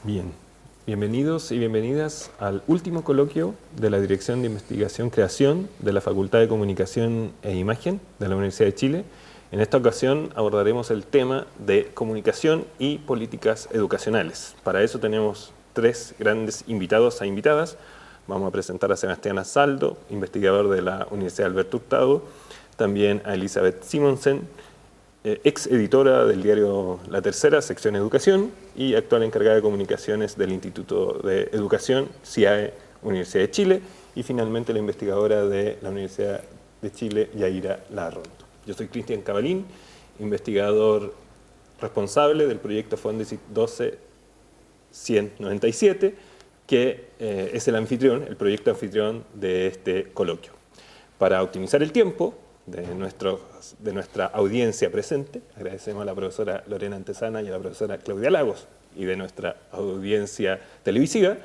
Bien, bienvenidos y bienvenidas al último coloquio de la Dirección de Investigación-Creación de la Facultad de Comunicación e Imagen de la Universidad de Chile. En esta ocasión abordaremos el tema de comunicación y políticas educacionales. Para eso tenemos tres grandes invitados e invitadas. Vamos a presentar a Sebastián Ansaldo, investigador de la Universidad Alberto Hurtado, también a Elizabeth Simonsen, ex editora del diario La Tercera, sección Educación, y actual encargada de comunicaciones del Instituto de Educación, CIAE, Universidad de Chile, y finalmente la investigadora de la Universidad de Chile, Yaira Larrondo. Yo soy Cristian Cavalín, investigador responsable del proyecto Fondesit 12197, que es el proyecto anfitrión de este coloquio. Para optimizar el tiempo de nuestra audiencia presente, agradecemos a la profesora Lorena Antesana y a la profesora Claudia Lagos, y de nuestra audiencia televisiva,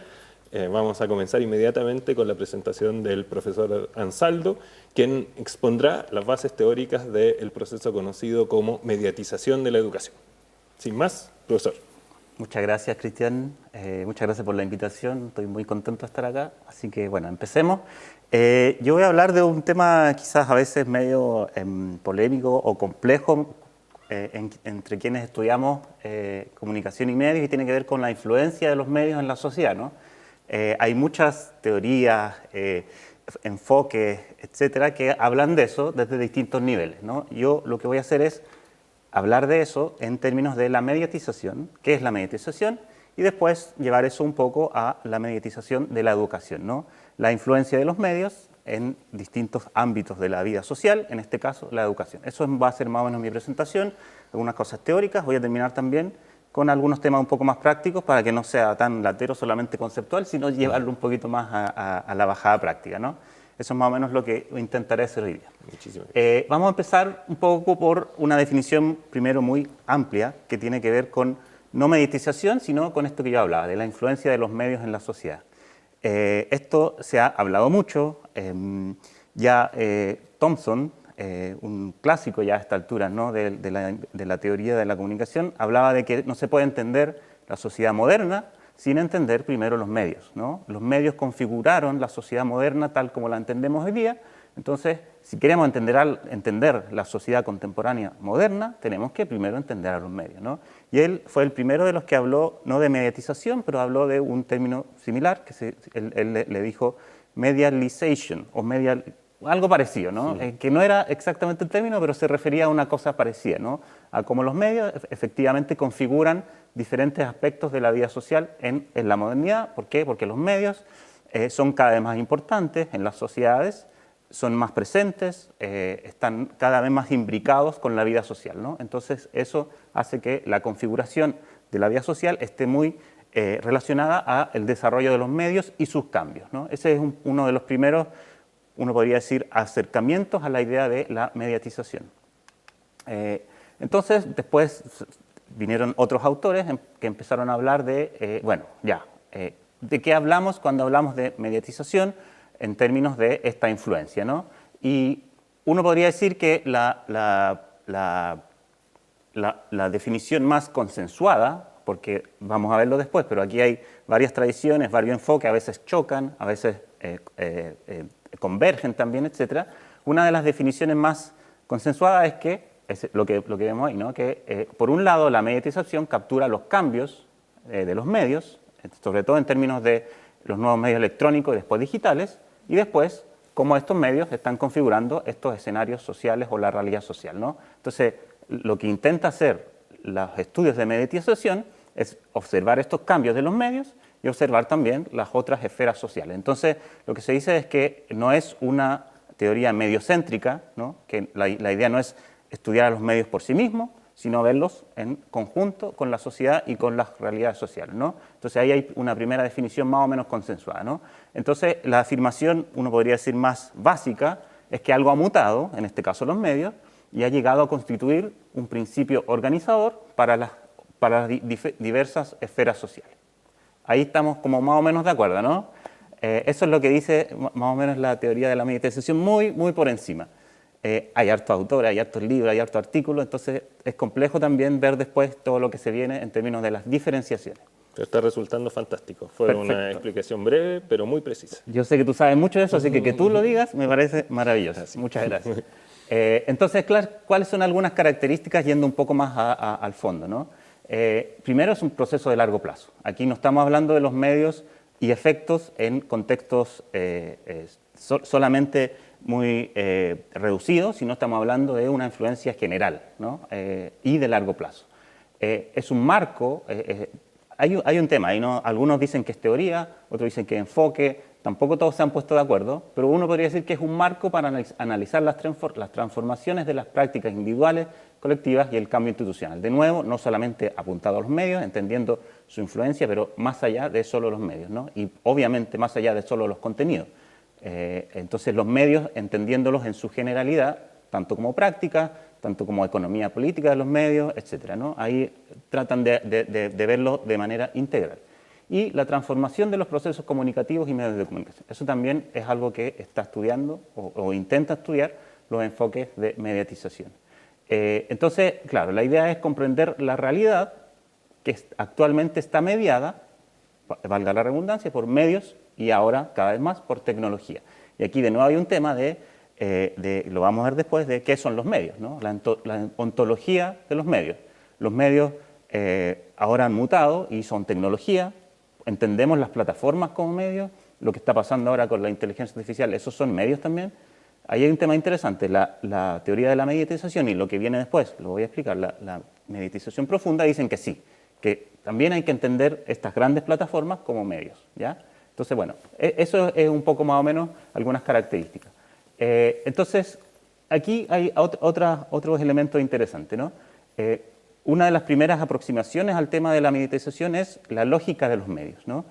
vamos a comenzar inmediatamente con la presentación del profesor Ansaldo, quien expondrá las bases teóricas del proceso conocido como mediatización de la educación. Sin más, profesor. Muchas gracias, Cristian. Muchas gracias por la invitación. Estoy muy contento de estar acá. Así que, bueno, empecemos. Yo voy a hablar de un tema quizás a veces medio polémico o complejo entre quienes estudiamos comunicación y medios, y tiene que ver con la influencia de los medios en la sociedad, ¿no? Hay muchas teorías, enfoques, etcétera, que hablan de eso desde distintos niveles, ¿no? Yo lo que voy a hacer es hablar de eso en términos de la mediatización, qué es la mediatización, y después llevar eso un poco a la mediatización de la educación, ¿no? La influencia de los medios en distintos ámbitos de la vida social, en este caso la educación. Eso va a ser más o menos mi presentación, algunas cosas teóricas. Voy a terminar también con algunos temas un poco más prácticos para que no sea tan latero, solamente conceptual, sino llevarlo un poquito más a la bajada práctica, ¿no? Eso es más o menos lo que intentaré hacer hoy día. Muchísimas gracias. Vamos a empezar un poco por una definición primero muy amplia que tiene que ver con no mediatización, sino con esto que yo hablaba, de la influencia de los medios en la sociedad. Esto se ha hablado mucho, Thompson, un clásico ya a esta altura, ¿no? de la teoría de la comunicación, hablaba de que no se puede entender la sociedad moderna sin entender primero los medios, ¿no? Los medios configuraron la sociedad moderna tal como la entendemos hoy día. Entonces, si queremos entender la sociedad contemporánea moderna, tenemos que primero entender a los medios, ¿no? Y él fue el primero de los que habló, no de mediatización, pero habló de un término similar, que él le dijo medialization, o algo parecido, ¿no? Sí. Que no era exactamente el término, pero se refería a una cosa parecida, ¿no? A cómo los medios efectivamente configuran diferentes aspectos de la vida social en la modernidad. ¿Por qué? Porque los medios son cada vez más importantes en las sociedades, son más presentes, están cada vez más imbricados con la vida social, ¿no? Entonces eso hace que la configuración de la vida social esté muy relacionada al desarrollo de los medios y sus cambios, ¿no? Ese es uno de los primeros, uno podría decir, acercamientos a la idea de la mediatización. Entonces, después vinieron otros autores que empezaron a hablar de, ¿de qué hablamos cuando hablamos de mediatización en términos de esta influencia, ¿no? Y uno podría decir que la definición más consensuada, porque vamos a verlo después, pero aquí hay varias tradiciones, varios enfoques, a veces chocan, a veces convergen también, etc. Una de las definiciones más consensuadas es que, es lo que vemos ahí, ¿no? Que por un lado la mediatización captura los cambios de los medios, sobre todo en términos de los nuevos medios electrónicos y después digitales, y después cómo estos medios están configurando estos escenarios sociales o la realidad social, ¿no? Entonces, lo que intenta hacer los estudios de mediatización es observar estos cambios de los medios y observar también las otras esferas sociales. Entonces, lo que se dice es que no es una teoría mediocéntrica, ¿no? Que la idea no es estudiar a los medios por sí mismos, sino verlos en conjunto con la sociedad y con las realidades sociales, ¿no? Entonces ahí hay una primera definición más o menos consensuada, ¿no? Entonces la afirmación, uno podría decir más básica, es que algo ha mutado, en este caso los medios, y ha llegado a constituir un principio organizador para las diversas esferas sociales. Ahí estamos como más o menos de acuerdo, ¿no? Eso es lo que dice más o menos la teoría de la mediatización muy por encima. Hay hartos autores, hay hartos libros, hay hartos artículos, entonces es complejo también ver después todo lo que se viene en términos de las diferenciaciones. Pero está resultando fantástico. Fue Perfecto. una explicación breve, pero muy precisa. Yo sé que tú sabes mucho de eso, así que tú lo digas me parece maravilloso. Muchas gracias. Entonces, claro, ¿cuáles son algunas características yendo un poco más al fondo, ¿no? Primero, es un proceso de largo plazo. Aquí no estamos hablando de los medios y efectos en contextos solamente muy reducidos, sino estamos hablando de una influencia general, ¿no? Y de largo plazo. Es un marco. Hay un tema, algunos dicen que es teoría, otros dicen que es enfoque, tampoco todos se han puesto de acuerdo, pero uno podría decir que es un marco para analizar las transformaciones de las prácticas individuales, colectivas y el cambio institucional. De nuevo, no solamente apuntado a los medios, entendiendo su influencia, pero más allá de solo los medios, ¿no? Y obviamente más allá de solo los contenidos. Entonces los medios, entendiéndolos en su generalidad, tanto como práctica, tanto como economía política de los medios, etcétera, ¿no? Ahí tratan de verlo de manera integral. Y la transformación de los procesos comunicativos y medios de comunicación. Eso también es algo que está estudiando o intenta estudiar los enfoques de mediatización. Entonces, claro, la idea es comprender la realidad que actualmente está mediada, valga la redundancia, por medios y ahora cada vez más por tecnología. Y aquí de nuevo hay un tema lo vamos a ver después, de qué son los medios, ¿no? La ontología de los medios. Los medios ahora han mutado y son tecnología, entendemos las plataformas como medios, lo que está pasando ahora con la inteligencia artificial, esos son medios también. Ahí hay un tema interesante, la teoría de la mediatización y lo que viene después, lo voy a explicar, la mediatización profunda, dicen que sí, que también hay que entender estas grandes plataformas como medios, ¿ya? Entonces, bueno, eso es un poco más o menos algunas características. Entonces, aquí hay otros elementos interesantes, ¿no? Una de las primeras aproximaciones al tema de la mediatización es la lógica de los medios, ¿no?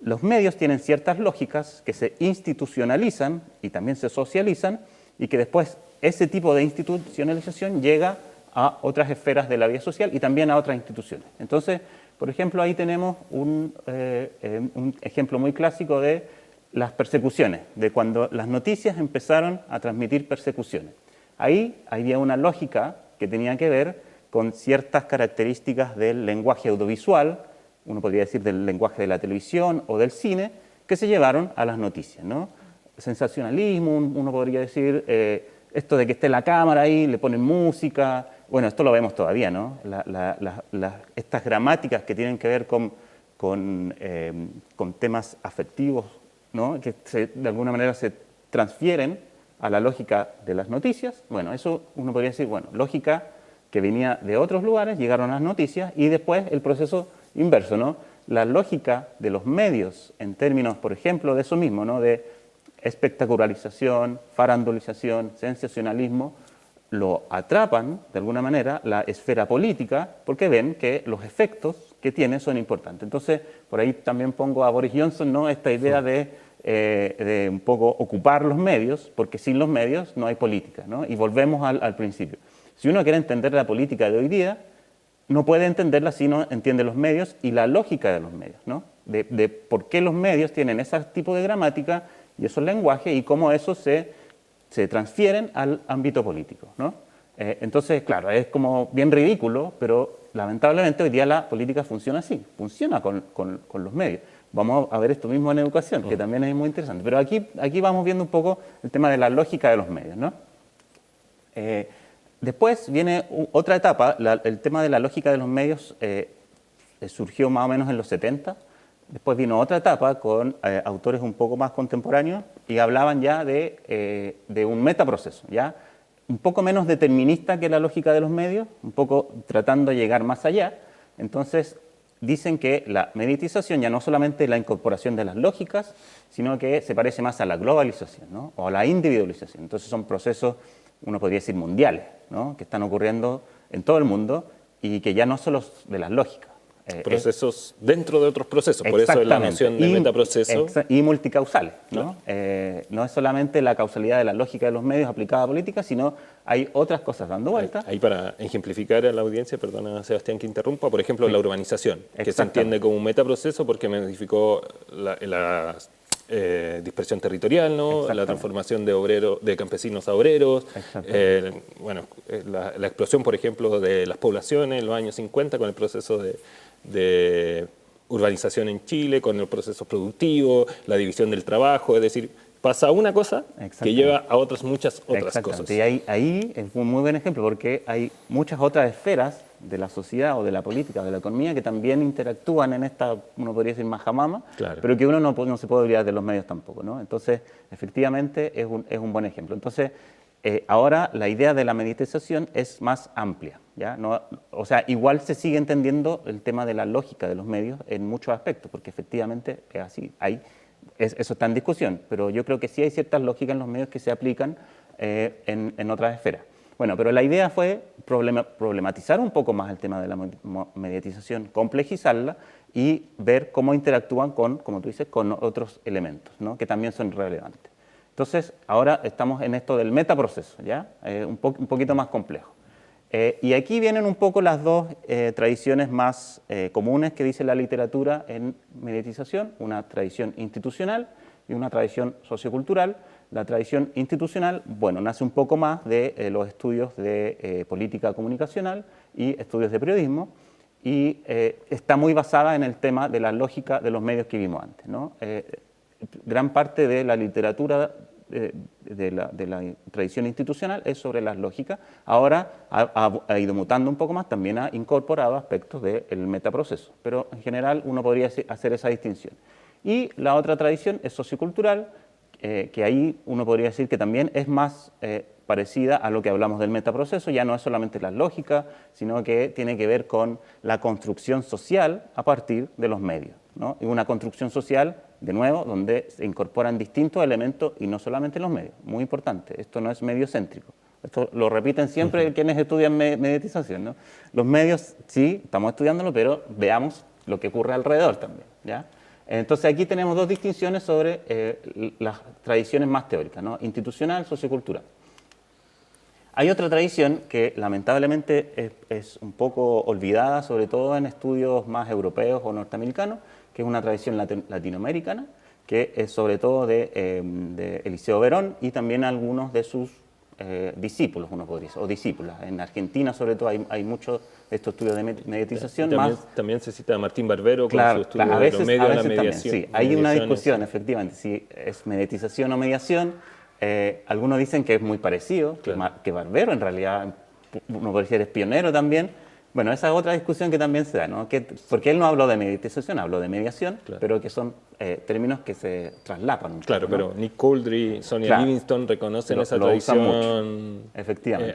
Los medios tienen ciertas lógicas que se institucionalizan y también se socializan y que después ese tipo de institucionalización llega a otras esferas de la vida social y también a otras instituciones. Entonces, por ejemplo, ahí tenemos un ejemplo muy clásico de las persecuciones, de cuando las noticias empezaron a transmitir persecuciones. Ahí había una lógica que tenía que ver con ciertas características del lenguaje audiovisual, uno podría decir del lenguaje de la televisión o del cine, que se llevaron a las noticias, ¿no? Sensacionalismo, uno podría decir, esto de que esté la cámara ahí, le ponen música, bueno, esto lo vemos todavía, ¿no? Estas gramáticas que tienen que ver con temas afectivos, ¿no? Que de alguna manera se transfieren a la lógica de las noticias. Bueno, eso uno podría decir, bueno, lógica que venía de otros lugares, llegaron a las noticias y después el proceso inverso, ¿no? La lógica de los medios en términos, por ejemplo, de eso mismo, ¿no? De espectacularización, farandulización, sensacionalismo, lo atrapan de alguna manera la esfera política porque ven que los efectos que tiene son importantes. Entonces, por ahí también pongo a Boris Johnson, ¿no? Esta idea de un poco ocupar los medios, porque sin los medios no hay política, ¿no? Y volvemos al principio. Si uno quiere entender la política de hoy día, no puede entenderla si no entiende los medios y la lógica de los medios, ¿no? De por qué los medios tienen ese tipo de gramática y esos lenguajes y cómo eso se transfieren al ámbito político, ¿no? Entonces, claro, es como bien ridículo, pero lamentablemente hoy día la política funciona así, funciona con los medios. Vamos a ver esto mismo en educación, que también es muy interesante. Pero aquí vamos viendo un poco el tema de la lógica de los medios, ¿no? Después viene otra etapa, el tema de la lógica de los medios surgió más o menos en los 70. Después vino otra etapa con autores un poco más contemporáneos y hablaban ya de un metaproceso, ya un poco menos determinista que la lógica de los medios, un poco tratando de llegar más allá. Entonces dicen que la mediatización ya no solamente es la incorporación de las lógicas, sino que se parece más a la globalización, ¿no? O a la individualización. Entonces son procesos, uno podría decir, mundiales, ¿no? Que están ocurriendo en todo el mundo y que ya no son los de las lógicas. Procesos dentro de otros procesos, por eso es la noción de metaproceso. Y multicausales, ¿no? Claro. No es solamente la causalidad de la lógica de los medios aplicada a política, sino hay otras cosas dando vuelta. Ahí para ejemplificar a la audiencia, perdona Sebastián que interrumpa, por ejemplo, la urbanización, que se entiende como un metaproceso porque modificó la dispersión territorial, ¿no? La transformación de campesinos a obreros, la explosión, por ejemplo, de las poblaciones en los años 50 con el proceso de urbanización en Chile, con los procesos productivos, la división del trabajo, es decir, pasa una cosa que lleva a otras muchas otras cosas. Y ahí es un muy buen ejemplo porque hay muchas otras esferas de la sociedad o de la política o de la economía que también interactúan en esta, uno podría decir, majamama, Claro. pero que uno no se puede olvidar de los medios tampoco, ¿no? Entonces, efectivamente, es un buen ejemplo. Entonces, ahora la idea de la mediatización es más amplia, ¿ya? No, o sea, igual se sigue entendiendo el tema de la lógica de los medios en muchos aspectos, porque efectivamente es así, eso está en discusión, pero yo creo que sí hay ciertas lógicas en los medios que se aplican en otras esferas. Bueno, pero la idea fue problematizar un poco más el tema de la mediatización, complejizarla y ver cómo interactúan con, como tú dices, con otros elementos, ¿no? Que también son relevantes. Entonces, ahora estamos en esto del metaproceso, ¿ya? Un poquito más complejo. Y aquí vienen un poco las dos tradiciones más comunes que dice la literatura en mediatización, una tradición institucional y una tradición sociocultural. La tradición institucional, bueno, nace un poco más de los estudios de política comunicacional y estudios de periodismo, y está muy basada en el tema de la lógica de los medios que vimos antes, ¿no? Gran parte de la literatura de la tradición institucional es sobre las lógicas. Ahora ha ido mutando un poco más, también ha incorporado aspectos del metaproceso, pero en general uno podría hacer esa distinción. Y la otra tradición es sociocultural, que ahí uno podría decir que también es más parecida a lo que hablamos del metaproceso, ya no es solamente la lógica, sino que tiene que ver con la construcción social a partir de los medios, ¿no? Y una construcción social, de nuevo, donde se incorporan distintos elementos y no solamente los medios. Muy importante, esto no es mediocéntrico. Esto lo repiten siempre quienes estudian mediatización, ¿no? Los medios, sí, estamos estudiándolo, pero veamos lo que ocurre alrededor también, ¿ya? Entonces aquí tenemos dos distinciones sobre las tradiciones más teóricas, ¿no? Institucional, sociocultural. Hay otra tradición que lamentablemente es un poco olvidada, sobre todo en estudios más europeos o norteamericanos, que es una tradición latinoamericana, que es sobre todo de Eliseo Verón y también algunos de sus discípulos, uno podría decir, o discípulas. En Argentina, sobre todo, hay muchos de estos estudios de mediatización. También se cita a Martín Barbero con su estudio a veces, de los medios de la también, mediación. sí. Hay una discusión, efectivamente, si es mediatización o mediación. Algunos dicen que es muy parecido, claro, que Barbero en realidad, uno podría decir, es pionero también. Bueno, esa es otra discusión que también se da, ¿no? Porque él no habló de mediatización, habló de mediación, claro, pero que son términos que se traslapan. Claro, poco, ¿no? Pero Nick Couldry, Sonia claro, Livingston reconocen esa lo tradición efectivamente,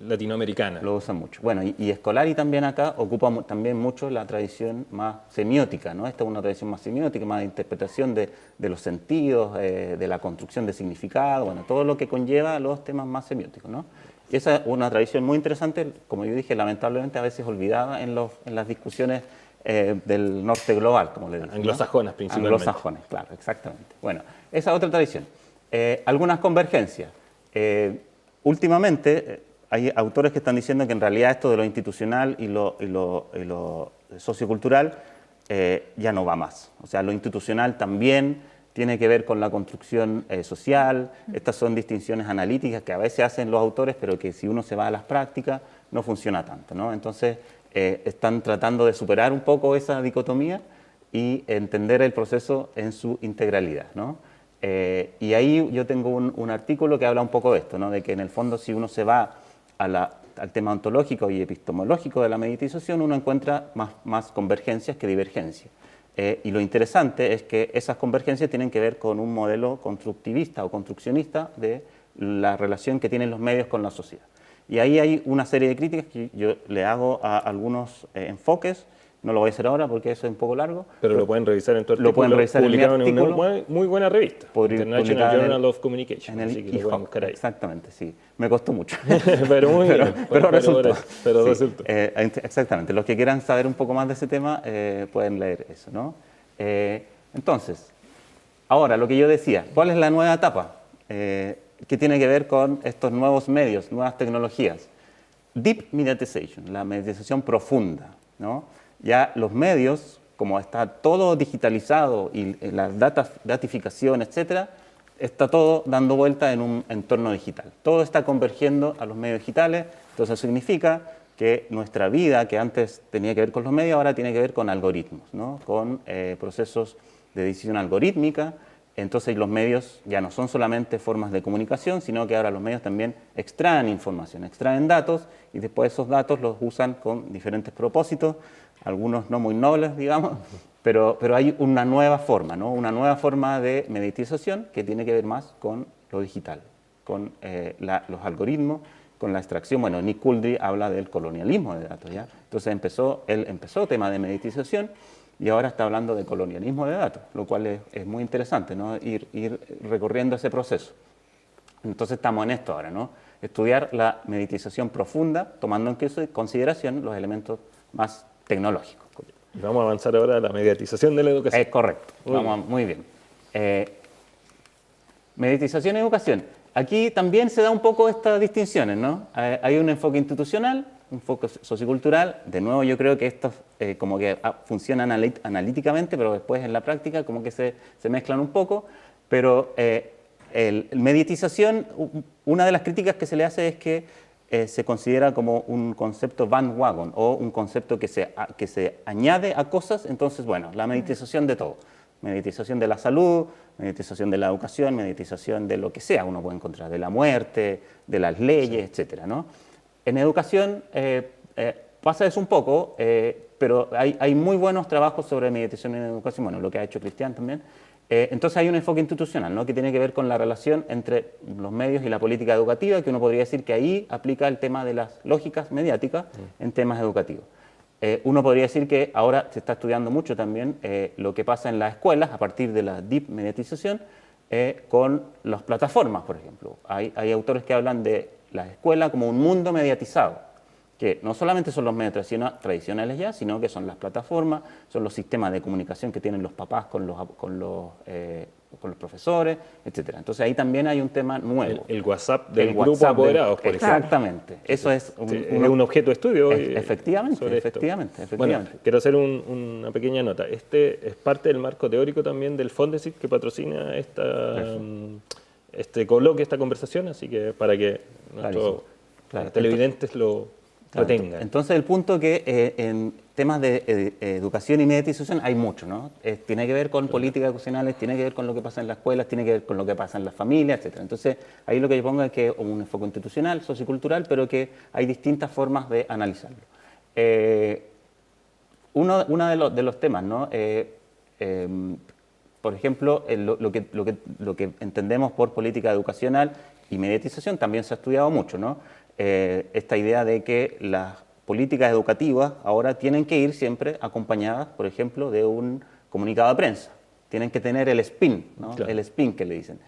latinoamericana. Lo usan mucho. Bueno, y Scolari también acá ocupa también mucho la tradición más semiótica, ¿no? Esta es una tradición más semiótica, más de interpretación de los sentidos, de la construcción de significado, bueno, todo lo que conlleva los temas más semióticos, ¿no? Y esa es una tradición muy interesante, como yo dije, lamentablemente a veces olvidada en las discusiones del norte global, como le dicen, anglosajonas, ¿no? Principalmente. Anglosajones, claro, exactamente. Bueno, esa otra tradición. Algunas convergencias. Últimamente hay autores que están diciendo que en realidad esto de lo institucional y lo sociocultural ya no va más. O sea, lo institucional también tiene que ver con la construcción social. Estas son distinciones analíticas que a veces hacen los autores, pero que si uno se va a las prácticas no funciona tanto, ¿no? Entonces, están tratando de superar un poco esa dicotomía y entender el proceso en su integralidad, ¿no? Y ahí yo tengo un artículo que habla un poco de esto, ¿no? De que en el fondo si uno se va al tema ontológico y epistemológico de la mediatización, uno encuentra más convergencias que divergencias. Y lo interesante es que esas convergencias tienen que ver con un modelo constructivista o construccionista de la relación que tienen los medios con la sociedad. Y ahí hay una serie de críticas que yo le hago a algunos enfoques. No lo voy a hacer ahora porque eso es un poco largo. Pero lo pueden revisar en tu artículo. Lo pueden revisar publicado en mi artículo. En una muy buena revista. International Journal of Communication. En el así que lo pueden buscar ahí. Exactamente, sí. Me costó mucho. Pero muy bien. Pero resultó. Pero sí, resultó. Exactamente. Los que quieran saber un poco más de ese tema pueden leer eso, ¿no? Entonces, ahora lo que yo decía, ¿cuál es la nueva etapa? Que tiene que ver con estos nuevos medios, nuevas tecnologías. Deep mediatization, la mediatización profunda, ¿no? Ya los medios, como está todo digitalizado y la datificación, etcétera, está todo dando vuelta en un entorno digital. Todo está convergiendo a los medios digitales, entonces eso significa que nuestra vida, que antes tenía que ver con los medios, ahora tiene que ver con algoritmos, ¿no? Con procesos de decisión algorítmica. Entonces los medios ya no son solamente formas de comunicación, sino que ahora los medios también extraen información, extraen datos y después esos datos los usan con diferentes propósitos, algunos no muy nobles, digamos, pero hay una nueva forma, ¿no? Una nueva forma de mediatización que tiene que ver más con lo digital, con los algoritmos, con la extracción. Bueno, Nick Couldry habla del colonialismo de datos, ¿ya? Entonces él empezó tema de mediatización y ahora está hablando de colonialismo de datos, lo cual es muy interesante, ¿no? Ir recorriendo ese proceso. Entonces estamos en esto ahora, ¿no? Estudiar la mediatización profunda, tomando en consideración los elementos más tecnológicos. Y vamos a avanzar ahora a la mediatización de la educación. Es correcto, muy bien. Mediatización y educación. Aquí también se da un poco estas distinciones, ¿no? Hay un enfoque institucional, un enfoque sociocultural. De nuevo, yo creo que estos como que funcionan analíticamente, pero después en la práctica como que se mezclan un poco. Pero mediatización, una de las críticas que se le hace es que se considera como un concepto bandwagon o un concepto que se añade a cosas. Entonces, bueno, la mediatización de todo. Mediatización de la salud, mediatización de la educación, mediatización de lo que sea uno puede encontrar, de la muerte, de las leyes, etcétera, ¿no? En educación pasa eso un poco, pero hay muy buenos trabajos sobre mediatización en educación, bueno, lo que ha hecho Cristian también. Entonces hay un enfoque institucional, ¿no? Que tiene que ver con la relación entre los medios y la política educativa, que uno podría decir que ahí aplica el tema de las lógicas mediáticas en temas educativos. Uno podría decir que ahora se está estudiando mucho también lo que pasa en las escuelas a partir de la deep mediatización con las plataformas, por ejemplo. Hay autores que hablan de la escuela como un mundo mediatizado, que no solamente son los medios tradicionales ya, sino que son las plataformas, son los sistemas de comunicación que tienen los papás con los profesores, etc. Entonces ahí también hay un tema nuevo. El WhatsApp del grupo de apoderados, por ejemplo. Exactamente. Eso es un objeto de estudio hoy. Efectivamente. Bueno, quiero hacer una pequeña nota. Este es parte del marco teórico también del Fondesit que patrocina este coloquio, esta conversación, así que para que nuestros televidentes lo tengan. Entonces el punto que en temas de educación y mediatización hay mucho, ¿no? Tiene que ver con políticas educacionales, tiene que ver con lo que pasa en las escuelas, tiene que ver con lo que pasa en las familias, etc. Entonces ahí lo que yo pongo es que es un enfoque institucional, sociocultural, pero que hay distintas formas de analizarlo. Uno de los temas, ¿no? Por ejemplo, lo que entendemos por política educacional y mediatización también se ha estudiado mucho, ¿no? Esta idea de que las políticas educativas ahora tienen que ir siempre acompañadas, por ejemplo, de un comunicado de prensa. Tienen que tener el spin, ¿no? Claro. El spin que le dicen.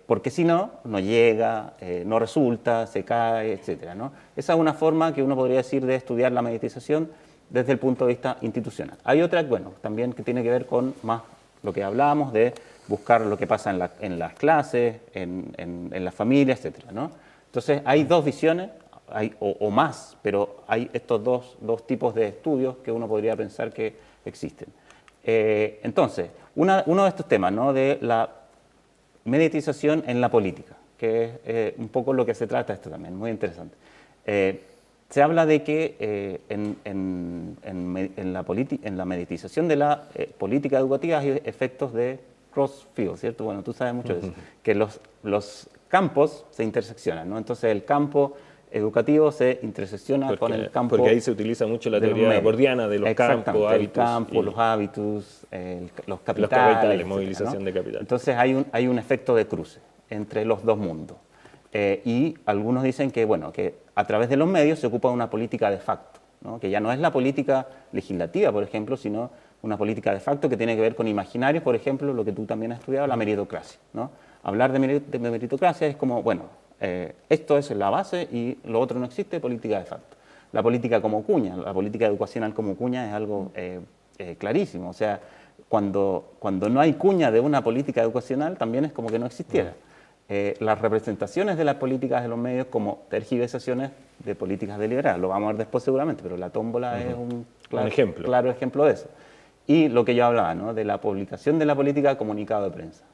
Porque si no, no llega, no resulta, se cae, etc., ¿no? Esa es una forma que uno podría decir de estudiar la mediatización desde el punto de vista institucional. Hay otra, bueno, también que tiene que ver con más lo que hablábamos de buscar lo que pasa en las clases, en las familias, etc., ¿no? Entonces, hay dos visiones, o más, pero hay estos dos tipos de estudios que uno podría pensar que existen. Entonces, uno de estos temas, ¿no? De la mediatización en la política, que es un poco lo que se trata esto también, muy interesante. Se habla de que en la mediatización de la política educativa hay efectos de cross-field, ¿cierto? Bueno, tú sabes mucho de eso, que los campos se interseccionan, ¿no? Entonces el campo educativo se intersecciona con el campo... Porque ahí se utiliza mucho la teoría bordiana de los campos, hábitos. El campo, los hábitos, los capitales, movilización, ¿no? De capital. Entonces hay un efecto de cruce entre los dos mundos. Y algunos dicen que, bueno, que a través de los medios se ocupa una política de facto, ¿no? Que ya no es la política legislativa, por ejemplo, sino una política de facto que tiene que ver con imaginarios, por ejemplo, lo que tú también has estudiado, la meritocracia, ¿no? Hablar de meritocracia es como, bueno, esto es la base y lo otro no existe, política de facto. La política como cuña, la política educacional como cuña es algo clarísimo. O sea, cuando no hay cuña de una política educacional, también es como que no existiera. Las representaciones de las políticas de los medios como tergiversaciones de políticas deliberadas, lo vamos a ver después seguramente, pero la tómbola es un claro ejemplo de eso. Y lo que yo hablaba, ¿no? De la publicación de la política comunicado de prensa.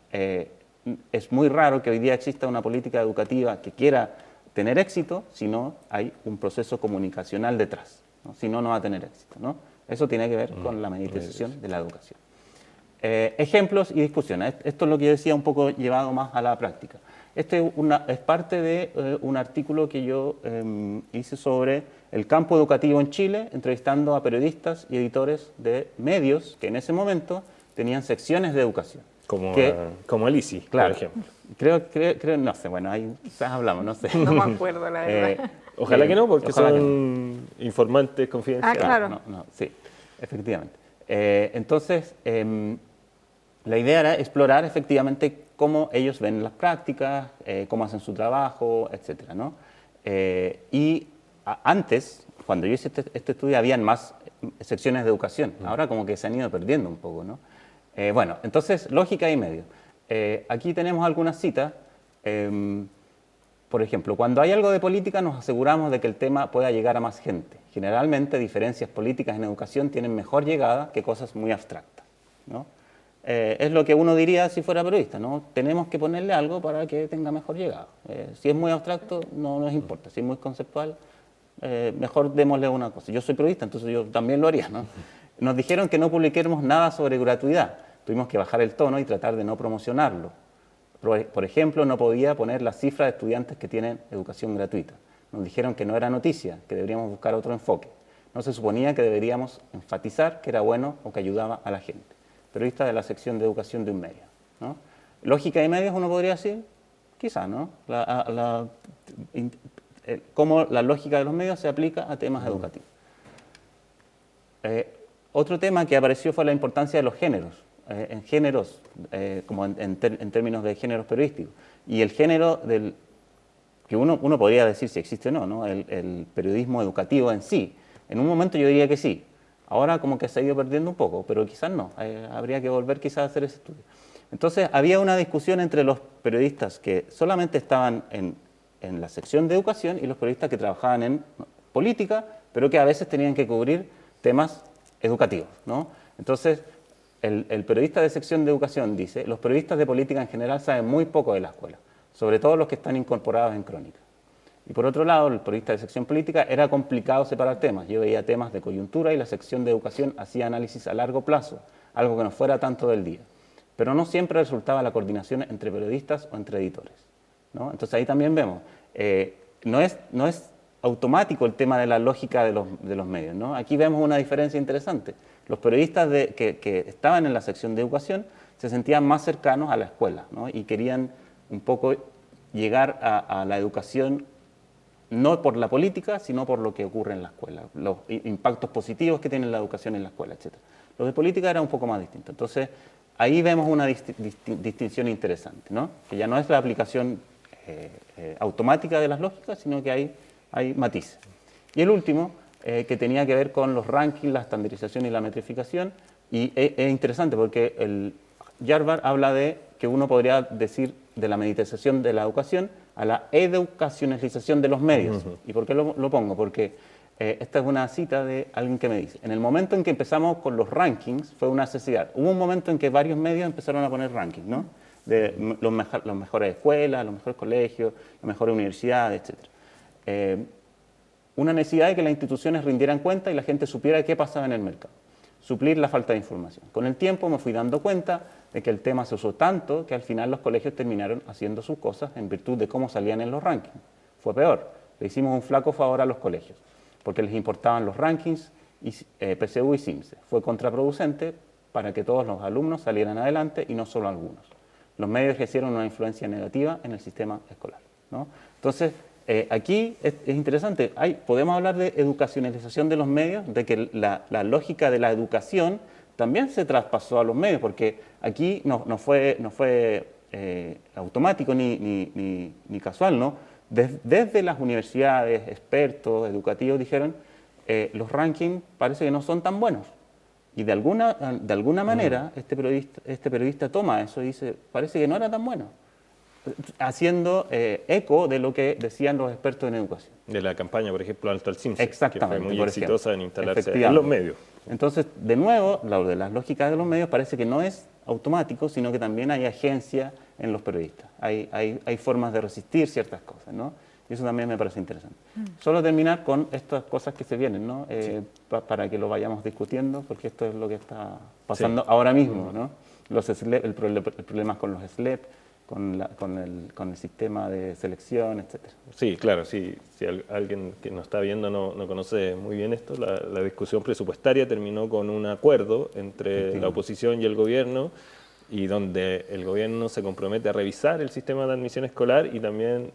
Es muy raro que hoy día exista una política educativa que quiera tener éxito si no hay un proceso comunicacional detrás, ¿no? Si no, no va a tener éxito, ¿no? Eso tiene que ver con la mediatización de la educación. Ejemplos y discusiones. Esto es lo que yo decía, un poco llevado más a la práctica. Este es parte de un artículo que yo hice sobre el campo educativo en Chile, entrevistando a periodistas y editores de medios que en ese momento tenían secciones de educación. Como el ICI, claro, por ejemplo. Creo, no sé, bueno, ahí quizás hablamos, no sé. No me acuerdo, la verdad. Ojalá que no, porque ojalá son informantes confidenciales. Claro. Sí, efectivamente. Entonces, la idea era explorar efectivamente cómo ellos ven las prácticas, cómo hacen su trabajo, etcétera, ¿no? Antes, cuando yo hice este estudio, habían más secciones de educación. Ahora como que se han ido perdiendo un poco, ¿no? Bueno, entonces, lógica y medio. Aquí tenemos algunas citas. Por ejemplo, cuando hay algo de política nos aseguramos de que el tema pueda llegar a más gente. Generalmente, diferencias políticas en educación tienen mejor llegada que cosas muy abstractas, ¿no? Es lo que uno diría si fuera periodista, ¿no? Tenemos que ponerle algo para que tenga mejor llegada. Si es muy abstracto, no nos importa. Si es muy conceptual, mejor démosle una cosa. Yo soy periodista, entonces yo también lo haría, ¿no? Nos dijeron que no publiquemos nada sobre gratuidad. Tuvimos que bajar el tono y tratar de no promocionarlo. Por ejemplo, no podía poner la cifra de estudiantes que tienen educación gratuita. Nos dijeron que no era noticia, que deberíamos buscar otro enfoque. No se suponía que deberíamos enfatizar que era bueno o que ayudaba a la gente. Periodista de la sección de educación de un medio, ¿no? Lógica y medios, uno podría decir, quizá, ¿no? Cómo la lógica de los medios se aplica a temas educativos. Otro tema que apareció fue la importancia de los géneros. En géneros, como en términos de géneros periodísticos. Y el género que uno podría decir si existe o no, ¿no? El periodismo educativo en sí. En un momento yo diría que sí. Ahora como que se ha ido perdiendo un poco, pero quizás no. Habría que volver quizás a hacer ese estudio. Entonces había una discusión entre los periodistas que solamente estaban en la sección de educación y los periodistas que trabajaban en política, pero que a veces tenían que cubrir temas educativos, ¿no? Entonces, el periodista de sección de educación dice, los periodistas de política en general saben muy poco de la escuela, sobre todo los que están incorporados en crónica. Y por otro lado, el periodista de sección política era complicado separar temas. Yo veía temas de coyuntura y la sección de educación hacía análisis a largo plazo, algo que no fuera tanto del día. Pero no siempre resultaba la coordinación entre periodistas o entre editores, ¿no? Entonces ahí también vemos, no es automático el tema de la lógica de los medios, ¿no? Aquí vemos una diferencia interesante. Los periodistas que estaban en la sección de educación se sentían más cercanos a la escuela, ¿no? Y querían un poco llegar a la educación no por la política, sino por lo que ocurre en la escuela, los impactos positivos que tiene la educación en la escuela, etc. Los de política era un poco más distinto. Entonces, ahí vemos una distinción interesante, ¿no? Que ya no es la aplicación automática de las lógicas, sino que hay matices. Y el último, que tenía que ver con los rankings, la estandarización y la metrificación, y es interesante porque el Jarvar habla de que uno podría decir de la meditización de la educación a la educacionalización de los medios. ¿Y por qué lo pongo? Porque esta es una cita de alguien que me dice, en el momento en que empezamos con los rankings fue una necesidad. Hubo un momento en que varios medios empezaron a poner rankings, ¿no? De los mejores escuelas, los mejores colegios, las mejores universidades, etc. Una necesidad de que las instituciones rindieran cuenta y la gente supiera qué pasaba en el mercado. Suplir la falta de información. Con el tiempo me fui dando cuenta de que el tema se usó tanto que al final los colegios terminaron haciendo sus cosas en virtud de cómo salían en los rankings. Fue peor. Le hicimos un flaco favor a los colegios porque les importaban los rankings, PSU y CIMSE. Fue contraproducente para que todos los alumnos salieran adelante y no solo algunos. Los medios ejercieron una influencia negativa en el sistema escolar, ¿no? Entonces, aquí es interesante, podemos hablar de educacionalización de los medios, de que la lógica de la educación también se traspasó a los medios, porque aquí no fue automático ni casual, ¿no? Desde las universidades, expertos, educativos dijeron, los rankings parece que no son tan buenos. Y de alguna manera este periodista toma eso y dice, parece que no era tan bueno, haciendo eco de lo que decían los expertos en educación. De la campaña, por ejemplo, Alto al CIMSE, exactamente, que fue muy por exitosa ejemplo, en instalarse en los medios. Entonces, de nuevo, lo de las lógicas de los medios parece que no es automático, sino que también hay agencia en los periodistas. Hay formas de resistir ciertas cosas, ¿no? Y eso también me parece interesante. Solo terminar con estas cosas que se vienen, ¿no? Para que lo vayamos discutiendo, porque esto es lo que está pasando ahora mismo, ¿no? Los SLEP, el problema con los SLEP, con el sistema de selección, etcétera. Sí, claro, sí, si alguien que nos está viendo no conoce muy bien esto, la discusión presupuestaria terminó con un acuerdo entre la oposición y el gobierno, y donde el gobierno se compromete a revisar el sistema de admisión escolar y también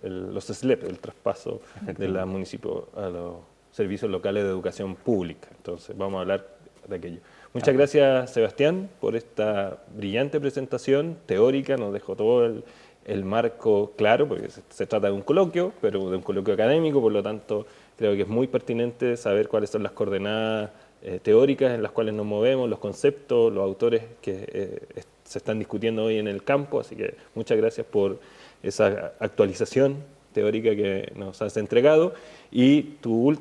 los SLEP, el traspaso de los municipios a los servicios locales de educación pública. Entonces vamos a hablar de aquello. Muchas gracias, Sebastián, por esta brillante presentación teórica. Nos dejó todo el marco claro, porque se trata de un coloquio, pero de un coloquio académico, por lo tanto creo que es muy pertinente saber cuáles son las coordenadas teóricas en las cuales nos movemos, los conceptos, los autores que se están discutiendo hoy en el campo. Así que muchas gracias por esa actualización teórica que nos has entregado, y tu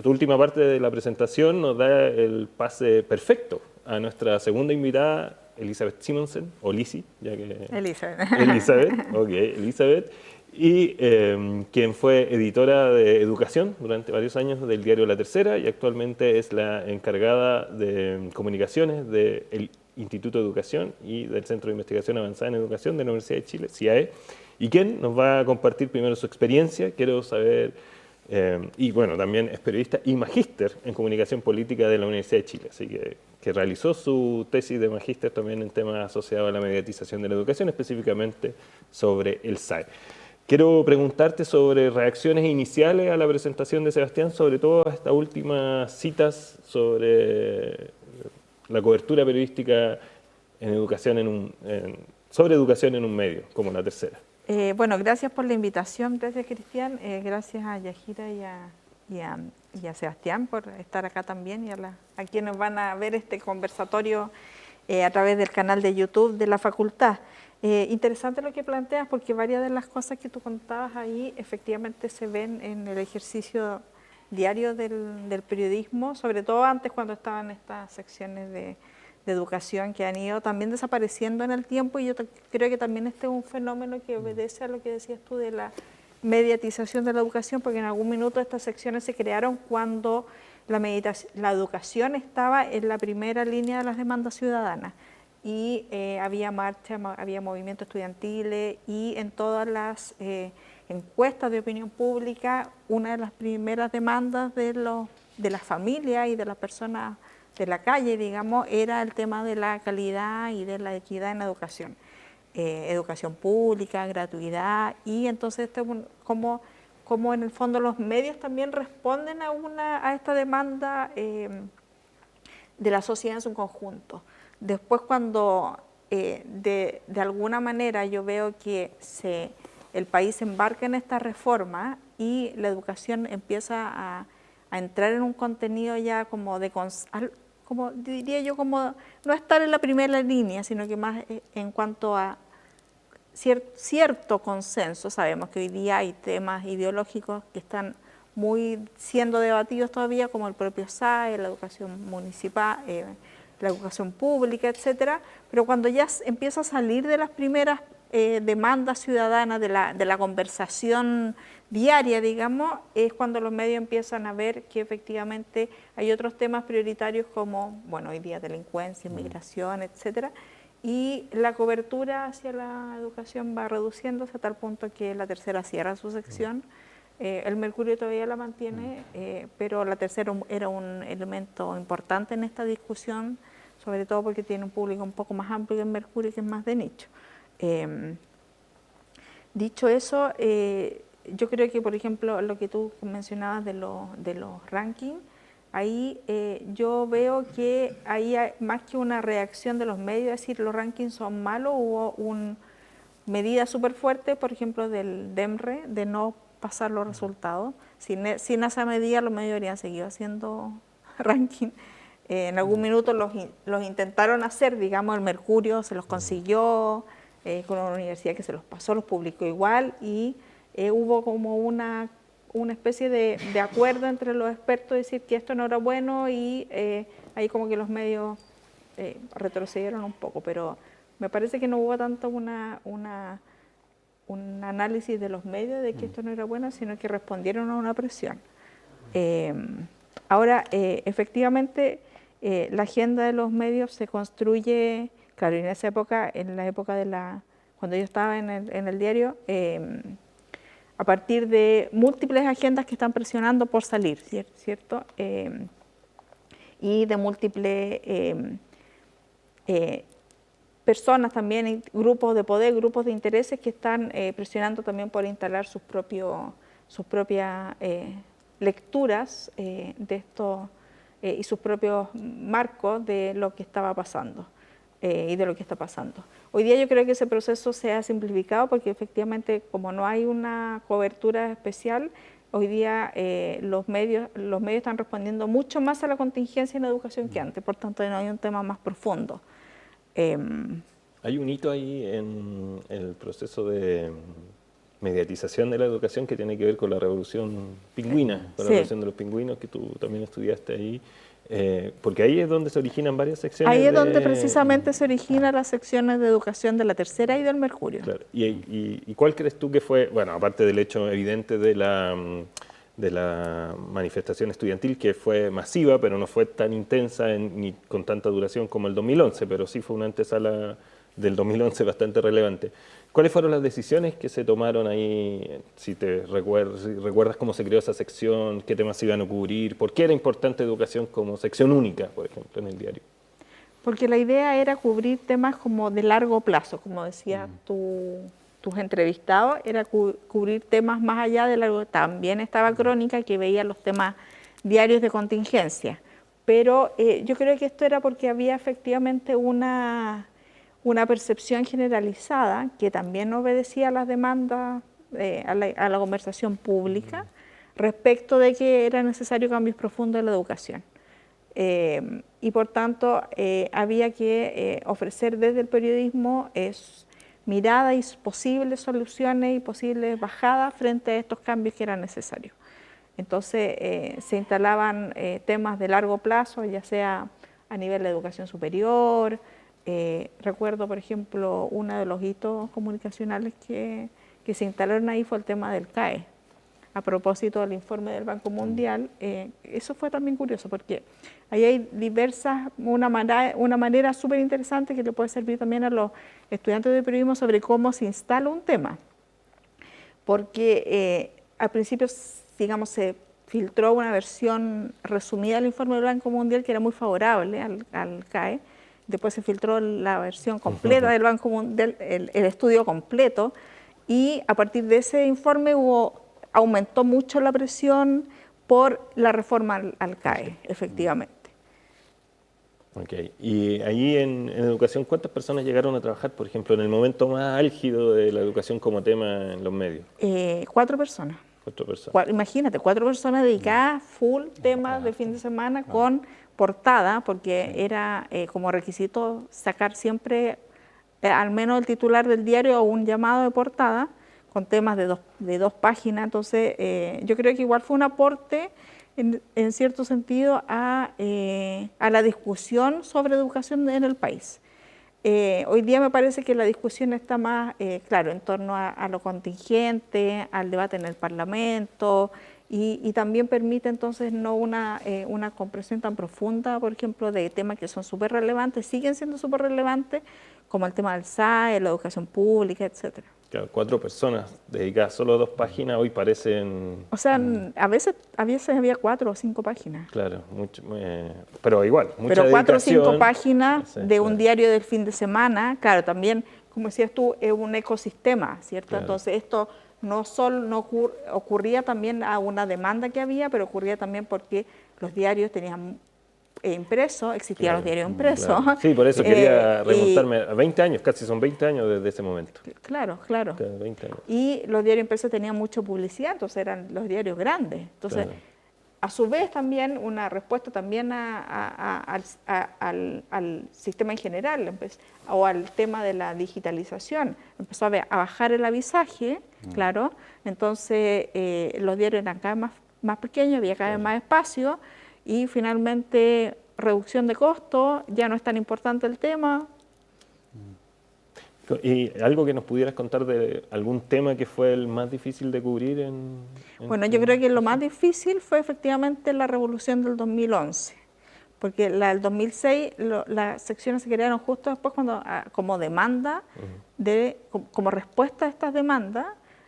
última parte de la presentación nos da el pase perfecto a nuestra segunda invitada, Elizabeth Simonsen, o Lisi, ya que... Elizabeth, ok, Elizabeth, y quien fue editora de educación durante varios años del diario La Tercera, y actualmente es la encargada de comunicaciones del Instituto de Educación y del Centro de Investigación Avanzada en Educación de la Universidad de Chile, CIAE, y quien nos va a compartir primero su experiencia. Quiero saber, y bueno, también es periodista y magíster en comunicación política de la Universidad de Chile, así que realizó su tesis de magíster también en temas asociados a la mediatización de la educación, específicamente sobre el SAE. Quiero preguntarte sobre reacciones iniciales a la presentación de Sebastián, sobre todo a estas últimas citas sobre la cobertura periodística en educación sobre educación en un medio, como La Tercera. Bueno, gracias por la invitación, gracias Cristian, gracias a Yajira y a Sebastián por estar acá también, y a quienes van a ver este conversatorio a través del canal de YouTube de la facultad. Interesante lo que planteas, porque varias de las cosas que tú contabas ahí efectivamente se ven en el ejercicio diario del periodismo, sobre todo antes, cuando estaban estas secciones de educación, que han ido también desapareciendo en el tiempo, y yo creo que también este es un fenómeno que obedece a lo que decías tú de la mediatización de la educación, porque en algún minuto estas secciones se crearon cuando la educación estaba en la primera línea de las demandas ciudadanas, y había marchas, había movimientos estudiantiles, y en todas las encuestas de opinión pública, una de las primeras demandas de las familias y de las personas de la calle, digamos, era el tema de la calidad y de la equidad en la educación. Educación pública, gratuidad, y entonces como en el fondo los medios también responden a esta demanda de la sociedad en su conjunto. Después, cuando de alguna manera yo veo que el país se embarca en esta reforma y la educación empieza a entrar en un contenido ya como como diría yo, como no estar en la primera línea, sino que más en cuanto a cierto consenso. Sabemos que hoy día hay temas ideológicos que están siendo debatidos todavía, como el propio SAE, la educación municipal, la educación pública, etcétera, pero cuando ya empieza a salir de las primeras demandas ciudadanas, de la conversación diaria, digamos, es cuando los medios empiezan a ver que efectivamente hay otros temas prioritarios como, bueno, hoy día delincuencia, inmigración, etcétera, y la cobertura hacia la educación va reduciéndose a tal punto que La Tercera cierra su sección. El Mercurio todavía la mantiene, pero La Tercera era un elemento importante en esta discusión, sobre todo porque tiene un público un poco más amplio que el Mercurio, que es más de nicho. Dicho eso, yo creo que, por ejemplo, lo que tú mencionabas de los rankings, ahí yo veo que ahí hay más que una reacción de los medios, es decir, los rankings son malos. Hubo una medida súper fuerte, por ejemplo, del DEMRE, de no pasar los resultados. Sin esa medida, los medios habrían seguido haciendo ranking. En algún minuto los intentaron hacer, digamos, el Mercurio se los consiguió, con una universidad que se los pasó, los publicó igual, y hubo como una especie de acuerdo entre los expertos de decir que esto no era bueno, y ahí como que los medios retrocedieron un poco, pero me parece que no hubo tanto una un análisis de los medios de que esto no era bueno, sino que respondieron a una presión. Ahora, efectivamente, la agenda de los medios se construye, claro, en esa época, en la época cuando yo estaba en el diario, a partir de múltiples agendas que están presionando por salir, ¿cierto? Y de múltiples personas también, grupos de poder, grupos de intereses que están presionando también por instalar sus propias lecturas de esto y sus propios marcos de lo que estaba pasando y de lo que está pasando. Hoy día yo creo que ese proceso se ha simplificado porque efectivamente como no hay una cobertura especial, hoy día los medios están respondiendo mucho más a la contingencia en la educación que antes, por tanto no hay un tema más profundo. Hay un hito ahí en el proceso de mediatización de la educación que tiene que ver con la revolución pingüina, con la revolución de los pingüinos, que tú también estudiaste ahí, porque ahí es donde se originan varias secciones. Ahí es donde precisamente se originan las secciones de educación de La Tercera y del Mercurio. Claro. ¿Y cuál crees tú que fue, bueno, aparte del hecho evidente de la manifestación estudiantil, que fue masiva, pero no fue tan intensa ni con tanta duración como el 2011, pero sí fue una antesala del 2011 bastante relevante? ¿Cuáles fueron las decisiones que se tomaron ahí? Si recuerdas cómo se creó esa sección, qué temas se iban a cubrir, por qué era importante educación como sección única, por ejemplo, en el diario. Porque la idea era cubrir temas como de largo plazo, como decía tus entrevistados, era cubrir temas más allá de largo. También estaba Crónica, que veía los temas diarios de contingencia, pero yo creo que esto era porque había efectivamente una percepción generalizada que también obedecía a las demandas, a la conversación pública, respecto de que era necesario cambios profundos en la educación. Y por tanto había que ofrecer desde el periodismo miradas y posibles soluciones y posibles bajadas frente a estos cambios que eran necesarios. Entonces se instalaban temas de largo plazo, ya sea a nivel de educación superior. Recuerdo, por ejemplo, uno de los hitos comunicacionales que se instalaron ahí fue el tema del CAE. A propósito del informe del Banco Mundial, eso fue también curioso porque ahí hay una manera súper interesante que le puede servir también a los estudiantes de periodismo sobre cómo se instala un tema. Porque al principio, digamos, se filtró una versión resumida del informe del Banco Mundial que era muy favorable al CAE. Después se filtró la versión completa del Banco Mundial, el estudio completo, y a partir de ese informe aumentó mucho la presión por la reforma al CAE, efectivamente. Ok, y ahí en educación, ¿cuántas personas llegaron a trabajar, por ejemplo, en el momento más álgido de la educación como tema en los medios? 4 personas. 4 personas. Imagínate, 4 personas dedicadas full temas de fin de semana con portada, porque era como requisito sacar siempre al menos el titular del diario o un llamado de portada con temas de dos páginas. Entonces yo creo que igual fue un aporte en cierto sentido a la discusión sobre educación en el país. Hoy día me parece que la discusión está más, claro, en torno a lo contingente, al debate en el Parlamento, y también permite entonces no una comprensión tan profunda, por ejemplo, de temas que son súper relevantes, siguen siendo súper relevantes, como el tema del SAE, la educación pública, etcétera. Claro, 4 personas dedicadas solo a 2 páginas hoy parecen... O sea, a veces había 4 o 5 páginas. Claro, pero igual, mucha Pero 4 o 5 dedicación. páginas Sí, de un claro. diario del fin de semana, claro, también, como decías tú, es un ecosistema, ¿cierto? Claro. Entonces esto no solo ocurría también a una demanda que había, pero ocurría también porque los diarios tenían impreso, existían los diarios impresos. Claro. Sí, por eso quería remontarme a 20 años, casi son 20 años desde ese momento. Claro. 20 años. Y los diarios impresos tenían mucha publicidad, entonces eran los diarios grandes. Entonces, Claro. a su vez también una respuesta también al sistema en general, o al tema de la digitalización. Empezó a bajar el avisaje, claro, entonces los diarios eran cada vez más pequeños, había cada vez más espacio, y finalmente reducción de costos, ya no es tan importante el tema. ¿Y algo que nos pudieras contar de algún tema que fue el más difícil de cubrir Bueno, yo creo que lo más difícil fue efectivamente la revolución del 2011, porque la del 2006, las secciones se crearon justo después cuando, como demanda, como respuesta a estas demandas,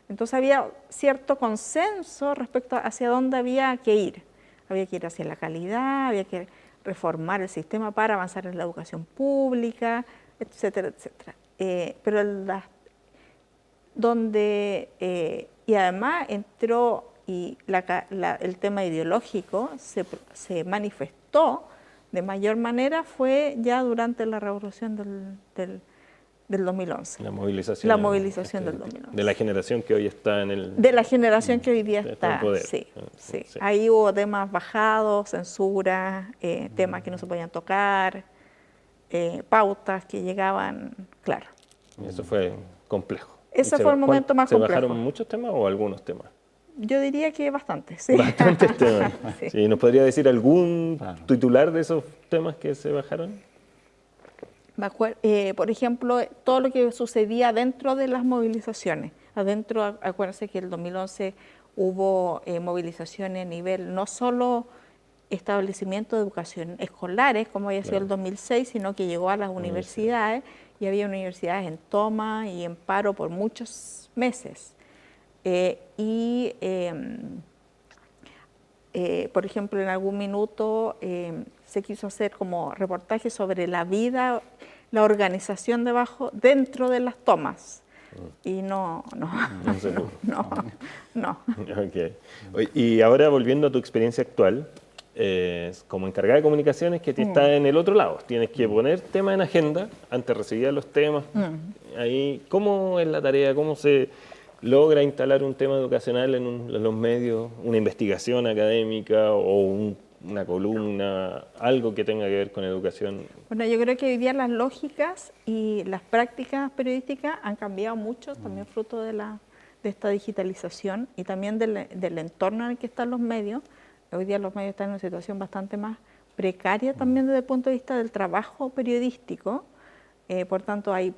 entonces había cierto consenso respecto a hacia dónde había que ir. Había que ir hacia la calidad, había que reformar el sistema para avanzar en la educación pública, etcétera, etcétera. Pero y además entró y el tema ideológico se manifestó de mayor manera fue ya durante la revolución del 2011. La movilización. La movilización del 2011. De la generación que hoy está en el... De la generación que hoy día está, en poder. sí, sí. Sí. Ahí hubo temas bajados, censura, temas que no se podían tocar, pautas que llegaban, claro. Eso fue complejo. Ese fue el momento más complejo. ¿Se bajaron muchos temas o algunos temas? Yo diría que bastantes, sí. Bastantes temas. Sí. Sí, ¿nos podría decir algún titular de esos temas que se bajaron? Por ejemplo, todo lo que sucedía dentro de las movilizaciones. Adentro, acuérdense que en el 2011 hubo movilizaciones a nivel no solo establecimientos de educación escolares, como había sido el 2006, sino que llegó a las universidades y había universidades en toma y en paro por muchos meses. Por ejemplo, en algún minuto se quiso hacer como reportaje sobre la vida, la organización dentro de las tomas. Y no. Okay. Y ahora volviendo a tu experiencia actual, como encargada de comunicaciones, que estás en el otro lado, tienes que poner temas en agenda, antes recibías los temas. Ahí, ¿cómo es la tarea? ¿Cómo se logra instalar un tema educacional en los medios, una investigación académica o una columna, algo que tenga que ver con educación? Bueno, yo creo que hoy día las lógicas y las prácticas periodísticas han cambiado mucho, también fruto de esta digitalización y también del entorno en el que están los medios. Hoy día los medios están en una situación bastante más precaria también desde el punto de vista del trabajo periodístico, por tanto hay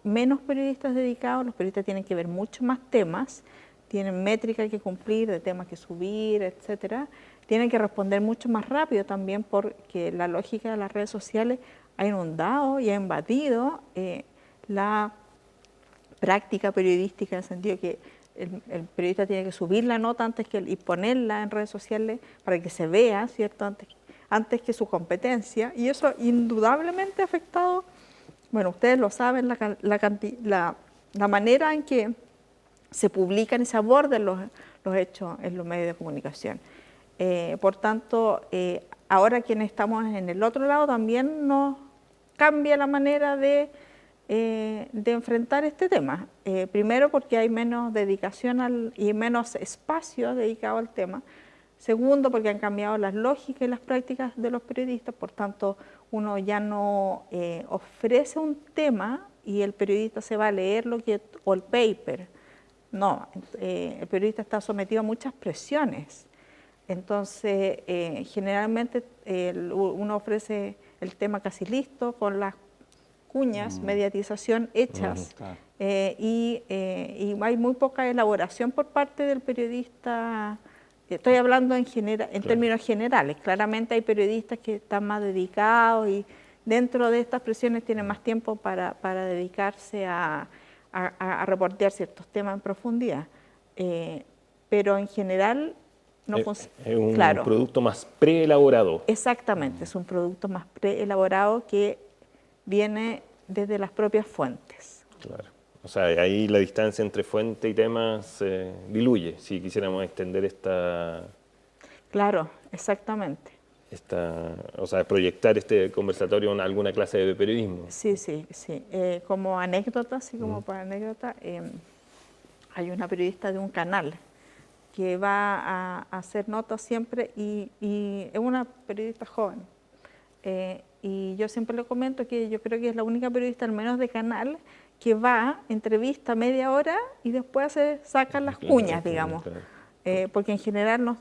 menos periodistas dedicados, los periodistas tienen que ver mucho más temas, tienen métricas que cumplir, de temas que subir, etcétera. Tienen que responder mucho más rápido también porque la lógica de las redes sociales ha inundado y ha invadido la práctica periodística, en el sentido que el periodista tiene que subir la nota y ponerla en redes sociales para que se vea, ¿cierto? Antes que su competencia. Y eso indudablemente ha afectado, bueno, ustedes lo saben, la manera en que se publican y se abordan los hechos en los medios de comunicación. Por tanto, ahora quienes estamos en el otro lado también nos cambia la manera de enfrentar este tema. Primero porque hay menos dedicación y menos espacio dedicado al tema. Segundo porque han cambiado las lógicas y las prácticas de los periodistas, por tanto uno ya no ofrece un tema y el periodista se va a leer o el paper. No, el periodista está sometido a muchas presiones. Entonces, generalmente uno ofrece el tema casi listo, con las cuñas, mediatización hechas, y hay muy poca elaboración por parte del periodista. Estoy hablando en términos generales. Claramente hay periodistas que están más dedicados y dentro de estas presiones tienen más tiempo para dedicarse a reportear ciertos temas en profundidad. Pero en general no es un producto más preelaborado. Exactamente, es un producto más preelaborado que viene desde las propias fuentes. Claro. O sea, ahí la distancia entre fuente y tema se diluye, si quisiéramos extender esta... Claro, exactamente. O sea, proyectar este conversatorio en alguna clase de periodismo. Sí. Como anécdota, para anécdota, hay una periodista de un canal que va a hacer notas siempre y es una periodista joven. Y yo siempre le comento que yo creo que es la única periodista, al menos de canal, que va, entrevista media hora y después saca las cuñas, digamos. porque en general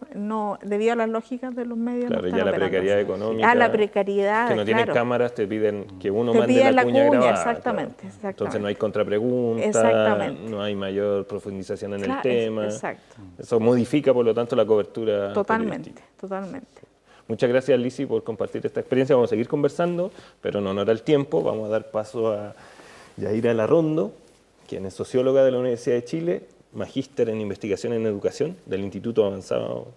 debido a las lógicas de los medios Claro, no ya están la operando. precariedad económica. Ah, la precariedad, que no tienen claro. cámaras, te piden que uno Te mande piden la cuña grabada. exactamente, Claro. exactamente. Entonces no hay contrapregunta, Exactamente. no hay mayor profundización en el Claro, tema. exacto. Eso modifica, por lo tanto, la cobertura Totalmente, periodística. totalmente. Muchas gracias, Lisi, por compartir esta experiencia. Vamos a seguir conversando, pero en honor al tiempo vamos a dar paso a Yaira Larrondo, quien es socióloga de la Universidad de Chile, magíster en investigación en educación del Instituto Avanzado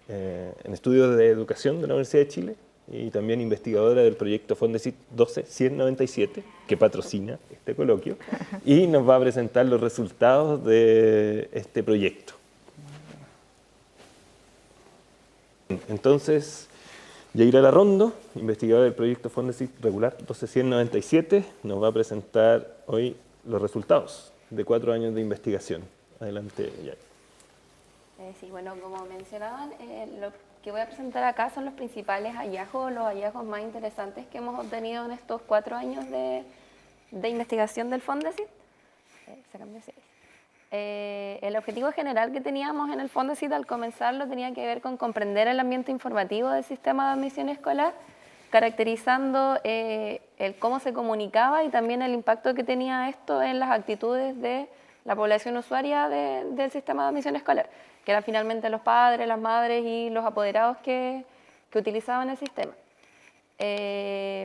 en Estudios de Educación de la Universidad de Chile y también investigadora del proyecto Fondesit 12197, que patrocina este coloquio, y nos va a presentar los resultados de este proyecto. Entonces, Yaira Larrondo, investigadora del proyecto Fondesit Regular 12197, nos va a presentar hoy los resultados de 4 años de investigación. Adelante, Yaira. Sí, bueno, como mencionaban, lo que voy a presentar acá son los principales hallazgos, los hallazgos más interesantes que hemos obtenido en estos 4 años de investigación del Fondesit. Se cambió así. El objetivo general que teníamos en el Fondesit al comenzarlo tenía que ver con comprender el ambiente informativo del sistema de admisión escolar, caracterizando el cómo se comunicaba y también el impacto que tenía esto en las actitudes de la población usuaria del sistema de admisión escolar, que eran finalmente los padres, las madres y los apoderados que utilizaban el sistema.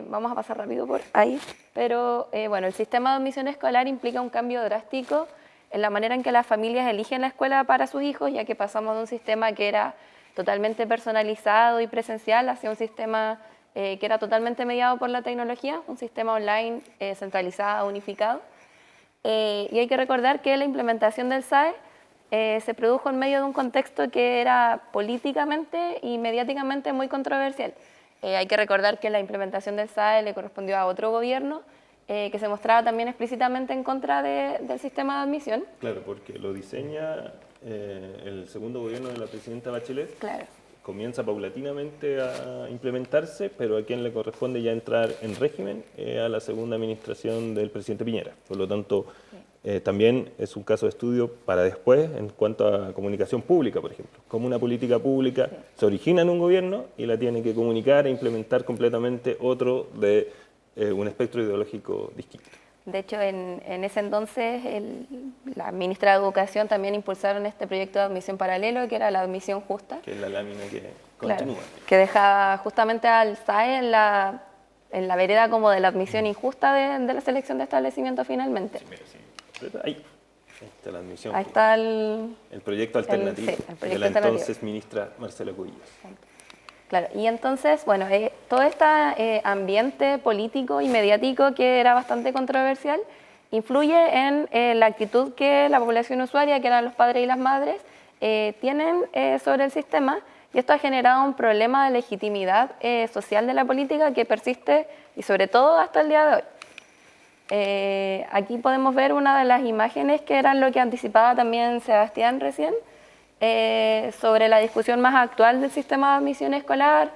Vamos a pasar rápido por ahí, pero bueno, el sistema de admisión escolar implica un cambio drástico en la manera en que las familias eligen la escuela para sus hijos, ya que pasamos de un sistema que era totalmente personalizado y presencial hacia un sistema que era totalmente mediado por la tecnología, un sistema online centralizado, unificado. Y hay que recordar que la implementación del SAE se produjo en medio de un contexto que era políticamente y mediáticamente muy controversial. Hay que recordar que la implementación del SAE le correspondió a otro gobierno que se mostraba también explícitamente en contra del sistema de admisión. Claro, porque lo diseña el segundo gobierno de la presidenta Bachelet. Claro. Comienza paulatinamente a implementarse, pero a quien le corresponde ya entrar en régimen a la segunda administración del presidente Piñera. Por lo tanto, también es un caso de estudio para después en cuanto a comunicación pública, por ejemplo. Como una política pública se origina en un gobierno y la tiene que comunicar e implementar completamente otro de un espectro ideológico distinto. De hecho, en ese entonces, la ministra de Educación también impulsaron este proyecto de admisión paralelo, que era la admisión justa. Que es la lámina que Claro, continúa. que dejaba justamente al SAE en la vereda como de la admisión injusta de la selección de establecimiento finalmente. Sí, mira, sí. Ahí está la admisión. Ahí está el proyecto alternativo el proyecto de la alternativo. entonces ministra Marcela Cubillos. Claro, y entonces, bueno, todo este ambiente político y mediático que era bastante controversial influye en la actitud que la población usuaria, que eran los padres y las madres, tienen sobre el sistema, y esto ha generado un problema de legitimidad social de la política que persiste y sobre todo hasta el día de hoy. Aquí podemos ver una de las imágenes que eran lo que anticipaba también Sebastián recién, sobre la discusión más actual del sistema de admisión escolar,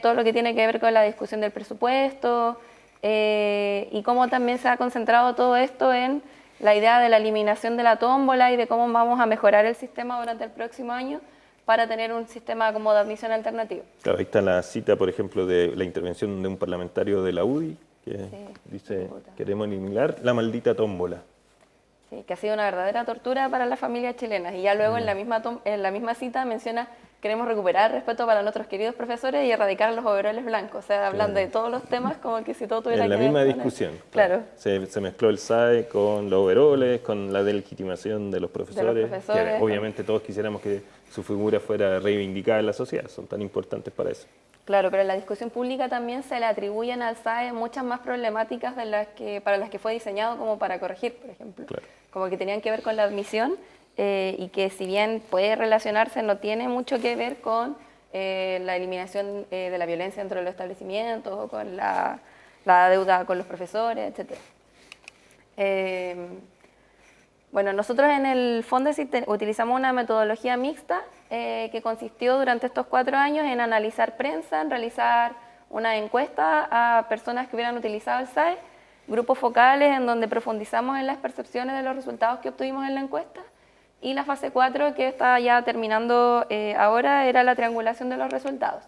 todo lo que tiene que ver con la discusión del presupuesto y cómo también se ha concentrado todo esto en la idea de la eliminación de la tómbola y de cómo vamos a mejorar el sistema durante el próximo año para tener un sistema como de admisión alternativo. Claro, ahí está la cita, por ejemplo, de la intervención de un parlamentario de la UDI que dice, queremos eliminar la maldita tómbola. Sí, que ha sido una verdadera tortura para las familias chilenas. Y ya luego en la misma cita menciona, queremos recuperar el respeto para nuestros queridos profesores y erradicar los overoles blancos. O sea, hablando de todos los temas como que si todo tuviera En la que ver misma con discusión. Claro. Se mezcló el SAE con los overoles, con la delegitimación de los profesores. Que obviamente todos quisiéramos que su figura fuera reivindicada en la sociedad. Son tan importantes para eso. Claro, pero en la discusión pública también se le atribuyen al SAE muchas más problemáticas para las que fue diseñado como para corregir, por ejemplo. Claro. Como que tenían que ver con la admisión y que si bien puede relacionarse, no tiene mucho que ver con la eliminación de la violencia dentro de los establecimientos o con la deuda con los profesores, etc. Bueno, nosotros en el Fondesit utilizamos una metodología mixta que consistió durante estos 4 años en analizar prensa, en realizar una encuesta a personas que hubieran utilizado el SAE, grupos focales en donde profundizamos en las percepciones de los resultados que obtuvimos en la encuesta Y la fase 4, que está ya terminando ahora, era la triangulación de los resultados.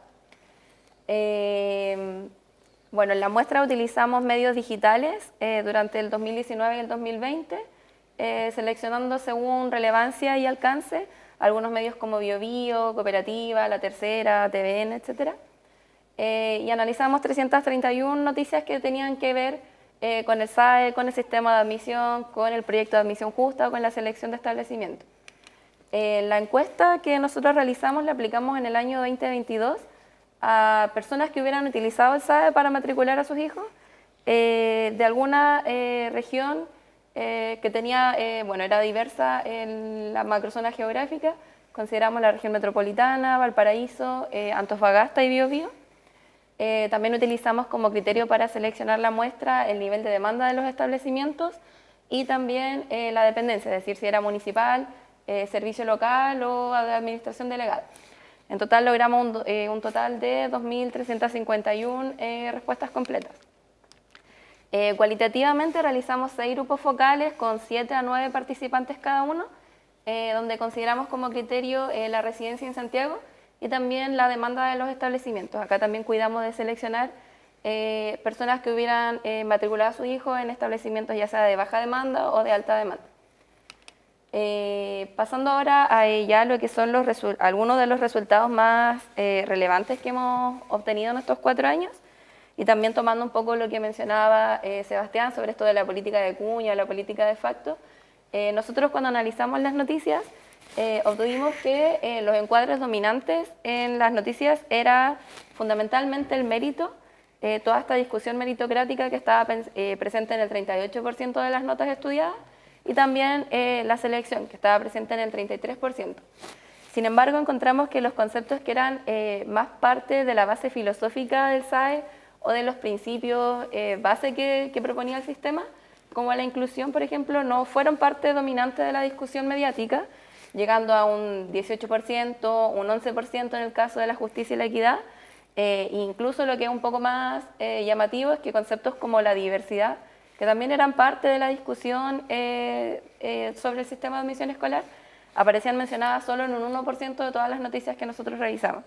Bueno, en la muestra utilizamos medios digitales durante el 2019 y el 2020, seleccionando según relevancia y alcance algunos medios como BioBio, Cooperativa, La Tercera, TVN, etc. Y analizamos 331 noticias que tenían que ver con el SAE, con el sistema de admisión, con el proyecto de admisión justa o con la selección de establecimiento. La encuesta que nosotros realizamos la aplicamos en el año 2022 a personas que hubieran utilizado el SAE para matricular a sus hijos de alguna región que tenía, bueno, era diversa en la macrozona geográfica. Consideramos la región metropolitana, Valparaíso, Antofagasta y Biobío. También utilizamos como criterio para seleccionar la muestra el nivel de demanda de los establecimientos y también la dependencia, es decir, si era municipal, servicio local o de administración delegada. En total logramos un total de 2.351 respuestas completas. Cualitativamente realizamos 6 grupos focales con 7 a 9 participantes cada uno, donde consideramos como criterio la residencia en Santiago y también la demanda de los establecimientos. Acá también cuidamos de seleccionar personas que hubieran matriculado a su hijo en establecimientos ya sea de baja demanda o de alta demanda. Pasando ahora a ya lo que son algunos de los resultados más relevantes que hemos obtenido en estos 4 años y también tomando un poco lo que mencionaba Sebastián sobre esto de la política de cuña, la política de facto. Nosotros cuando analizamos las noticias obtuvimos que los encuadres dominantes en las noticias era fundamentalmente el mérito, toda esta discusión meritocrática que estaba presente en el 38% de las notas estudiadas, y también la selección, que estaba presente en el 33%. Sin embargo, encontramos que los conceptos que eran más parte de la base filosófica del SAE o de los principios base que proponía el sistema, como la inclusión, por ejemplo, no fueron parte dominante de la discusión mediática, llegando a un 18%, un 11% en el caso de la justicia y la equidad. Incluso lo que es un poco más llamativo es que conceptos como la diversidad, que también eran parte de la discusión sobre el sistema de admisión escolar, aparecían mencionadas solo en un 1% de todas las noticias que nosotros revisamos.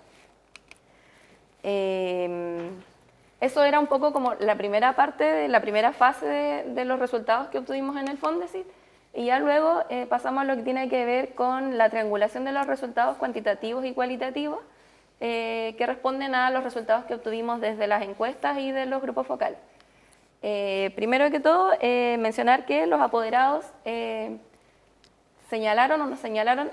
Eso era un poco como la primera parte, la primera fase de los resultados que obtuvimos en el Fondesit, y ya luego pasamos a lo que tiene que ver con la triangulación de los resultados cuantitativos y cualitativos que responden a los resultados que obtuvimos desde las encuestas y de los grupos focales. Primero que todo, mencionar que los apoderados señalaron o nos señalaron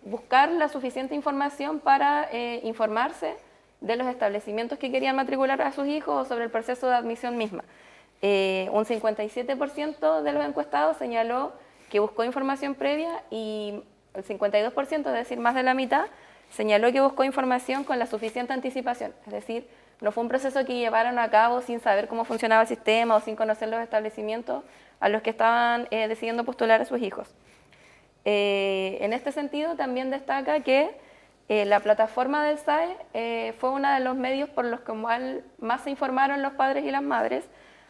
buscar la suficiente información para informarse de los establecimientos que querían matricular a sus hijos o sobre el proceso de admisión misma. Un 57% de los encuestados señaló que buscó información previa y el 52%, es decir, más de la mitad, señaló que buscó información con la suficiente anticipación, es decir, no fue un proceso que llevaron a cabo sin saber cómo funcionaba el sistema o sin conocer los establecimientos a los que estaban decidiendo postular a sus hijos. En este sentido, también destaca que la plataforma del SAE fue uno de los medios por los que más se informaron los padres y las madres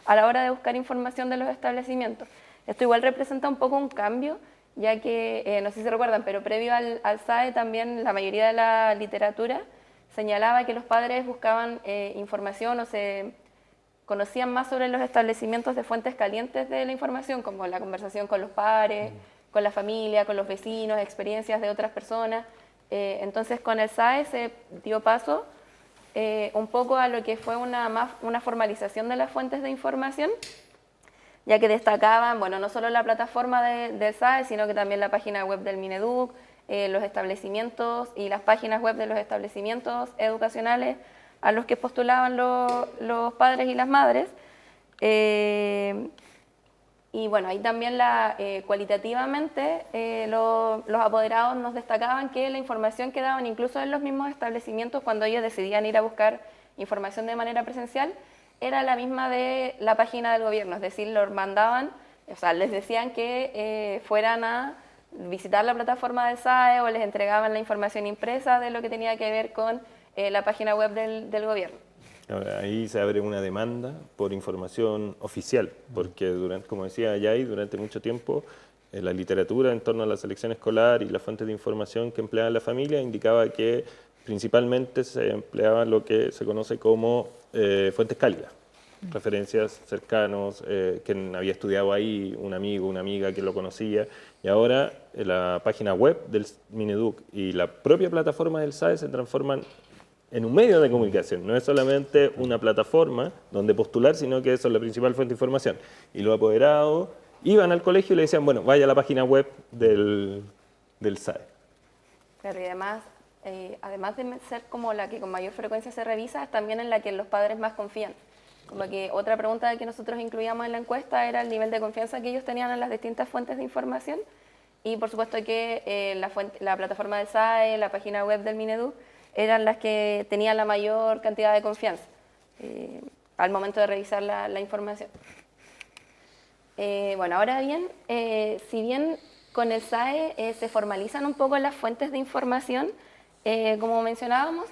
a la hora de buscar información de los establecimientos. Esto igual representa un poco un cambio, ya que, no sé si se recuerdan, pero previo al SAE también la mayoría de la literatura señalaba que los padres buscaban información o se conocían más sobre los establecimientos de fuentes calientes de la información, como la conversación con los padres, con la familia, con los vecinos, experiencias de otras personas. Entonces con el SAE se dio paso un poco a lo que fue una formalización de las fuentes de información, ya que destacaban, bueno, no solo la plataforma del SAE, sino que también la página web del Mineduc, los establecimientos y las páginas web de los establecimientos educacionales a los que postulaban los padres y las madres. Y bueno, ahí también cualitativamente los apoderados nos destacaban que la información que daban incluso en los mismos establecimientos cuando ellos decidían ir a buscar información de manera presencial era la misma de la página del gobierno, es decir, los mandaban, o sea, les decían que fueran a visitar la plataforma del SAE o les entregaban la información impresa de lo que tenía que ver con la página web del gobierno. Ahora, ahí se abre una demanda por información oficial, porque como decía Yay, durante mucho tiempo la literatura en torno a la selección escolar y las fuentes de información que empleaba la familia indicaba que principalmente se empleaba lo que se conoce como fuentes cálidas, referencias cercanos, quien había estudiado ahí, un amigo, una amiga que lo conocía, y ahora la página web del Mineduc y la propia plataforma del SAE se transforman en un medio de comunicación. No es solamente una plataforma donde postular, sino que eso es la principal fuente de información. Y los apoderados iban al colegio y le decían, bueno, vaya a la página web del SAE. Claro, y además de ser como la que con mayor frecuencia se revisa, es también en la que los padres más confían. Como que otra pregunta que nosotros incluíamos en la encuesta era el nivel de confianza que ellos tenían en las distintas fuentes de información. Y por supuesto que la plataforma del SAE, la página web del Mineduc, eran las que tenían la mayor cantidad de confianza al momento de revisar la información. Bueno, ahora bien, si bien con el SAE se formalizan un poco las fuentes de información, como mencionábamos,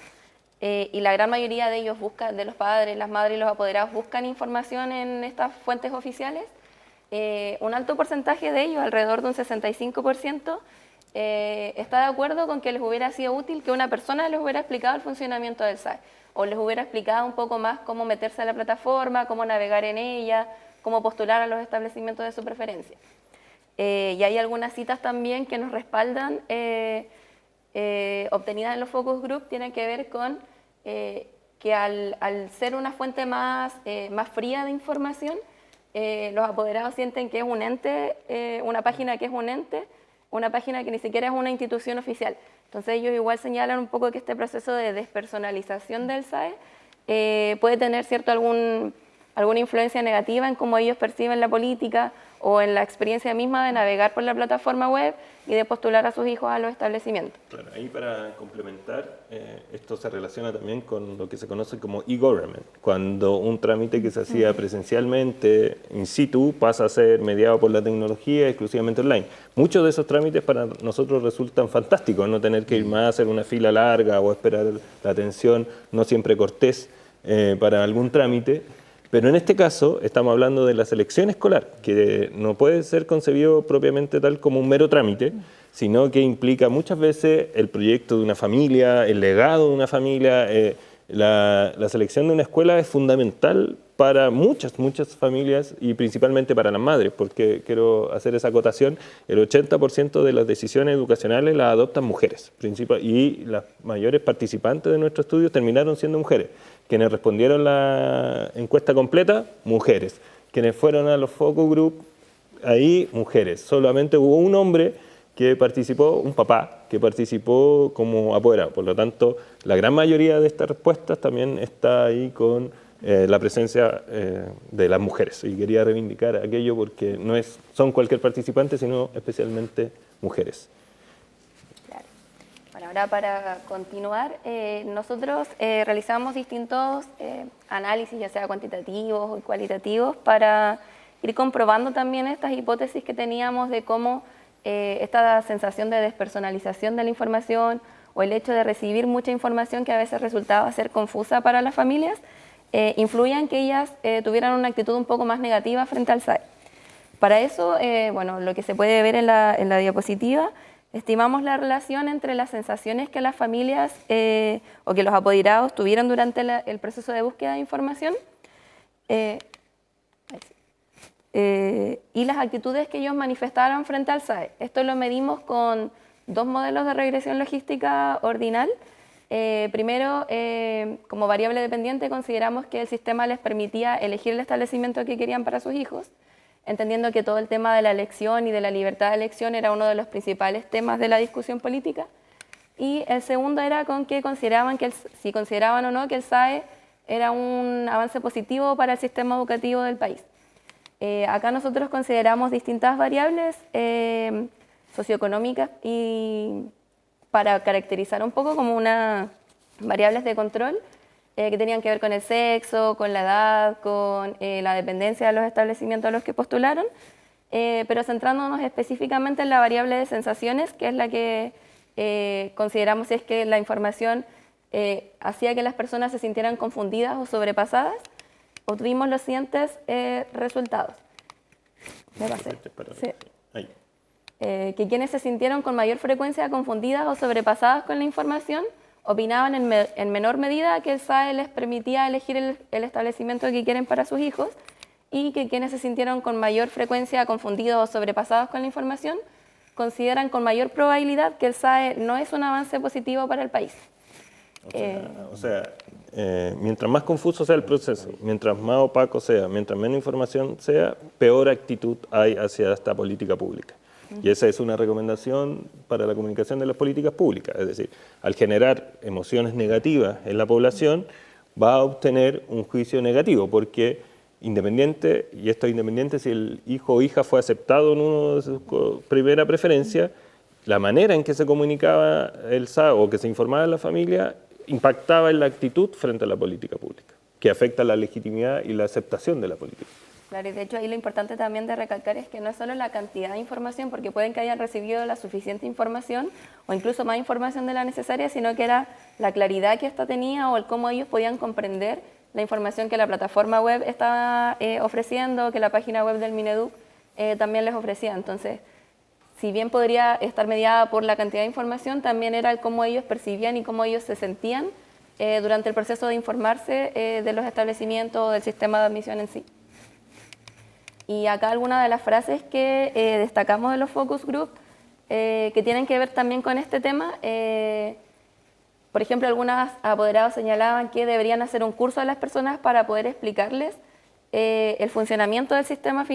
y la gran mayoría de ellos de los padres, las madres y los apoderados buscan información en estas fuentes oficiales, un alto porcentaje de ellos, alrededor de un 65%, está de acuerdo con que les hubiera sido útil que una persona les hubiera explicado el funcionamiento del SAE o les hubiera explicado un poco más cómo meterse a la plataforma, cómo navegar en ella, cómo postular a los establecimientos de su preferencia. Y hay algunas citas también que nos respaldan, obtenidas en los focus group, tienen que ver con que al ser una fuente más fría de información, los apoderados sienten que es un ente, una página que es un ente, una página que ni siquiera es una institución oficial. Entonces ellos igual señalan un poco que este proceso de despersonalización del SAE puede tener alguna influencia negativa en cómo ellos perciben la política o en la experiencia misma de navegar por la plataforma web y de postular a sus hijos a los establecimientos. Claro, ahí para complementar, esto se relaciona también con lo que se conoce como e-government, cuando un trámite que se hacía presencialmente in situ pasa a ser mediado por la tecnología exclusivamente online. Muchos de esos trámites para nosotros resultan fantásticos, no tener que ir más a hacer una fila larga o esperar la atención, no siempre cortés para algún trámite. Pero en este caso estamos hablando de la selección escolar, que no puede ser concebido propiamente tal como un mero trámite, sino que implica muchas veces el proyecto de una familia, el legado de una familia. La selección de una escuela es fundamental para muchas familias y principalmente para las madres, porque quiero hacer esa acotación, el 80% de las decisiones educacionales las adoptan mujeres, y las mayores participantes de nuestros estudios terminaron siendo mujeres. Quienes respondieron la encuesta completa, mujeres. Quienes fueron a los focus group, ahí mujeres. Solamente hubo un hombre que participó, un papá, que participó como apoderado. Por lo tanto, la gran mayoría de estas respuestas también está ahí con la presencia de las mujeres. Y quería reivindicar aquello porque no son cualquier participante, sino especialmente mujeres. Bueno, ahora para continuar, nosotros realizamos distintos análisis, ya sea cuantitativos o cualitativos, para ir comprobando también estas hipótesis que teníamos de cómo esta sensación de despersonalización de la información o el hecho de recibir mucha información que a veces resultaba ser confusa para las familias, influía en que ellas tuvieran una actitud un poco más negativa frente al SAE. Para eso, bueno, lo que se puede ver en la diapositiva, estimamos la relación entre las sensaciones que las familias o que los apoderados tuvieron durante el proceso de búsqueda de información y las actitudes que ellos manifestaron frente al SAE. Esto lo medimos con dos modelos de regresión logística ordinal. Primero, como variable dependiente, consideramos que el sistema les permitía elegir el establecimiento que querían para sus hijos, entendiendo que todo el tema de la elección y de la libertad de elección era uno de los principales temas de la discusión política. Y el segundo era con que consideraban si consideraban o no que el SAE era un avance positivo para el sistema educativo del país. Acá nosotros consideramos distintas variables socioeconómicas y para caracterizar un poco como variables de control que tenían que ver con el sexo, con la edad, con la dependencia de los establecimientos a los que postularon, pero centrándonos específicamente en la variable de sensaciones, que es la que consideramos si es que la información hacía que las personas se sintieran confundidas o sobrepasadas, obtuvimos los siguientes resultados. ¿Me pasé? Sí. Ahí. que quienes se sintieron con mayor frecuencia confundidas o sobrepasadas con la información opinaban en menor medida que el SAE les permitía elegir el establecimiento que quieren para sus hijos, y que quienes se sintieron con mayor frecuencia confundidos o sobrepasados con la información consideran con mayor probabilidad que el SAE no es un avance positivo para el país. Mientras más confuso sea el proceso, mientras más opaco sea, mientras menos información sea, peor actitud hay hacia esta política pública. Y esa es una recomendación para la comunicación de las políticas públicas. Es decir, al generar emociones negativas en la población, va a obtener un juicio negativo, porque independiente, y esto es independiente si el hijo o hija fue aceptado en uno de sus primera preferencia, la manera en que se comunicaba el SAE o que se informaba a la familia impactaba en la actitud frente a la política pública, que afecta la legitimidad y la aceptación de la política. Claro, y de hecho ahí lo importante también de recalcar es que no es solo la cantidad de información, porque pueden que hayan recibido la suficiente información o incluso más información de la necesaria, sino que era la claridad que ésta tenía o el cómo ellos podían comprender la información que la plataforma web estaba ofreciendo, que la página web del Mineduc también les ofrecía. Entonces, si bien podría estar mediada por la cantidad de información, también era el cómo ellos percibían y cómo ellos se sentían durante el proceso de informarse de los establecimientos o del sistema de admisión en sí. Y acá algunas de las frases que destacamos de los focus group que tienen que ver también con este tema. Por ejemplo, algunos apoderados señalaban que deberían hacer un curso a las personas para poder explicarles el funcionamiento del sistema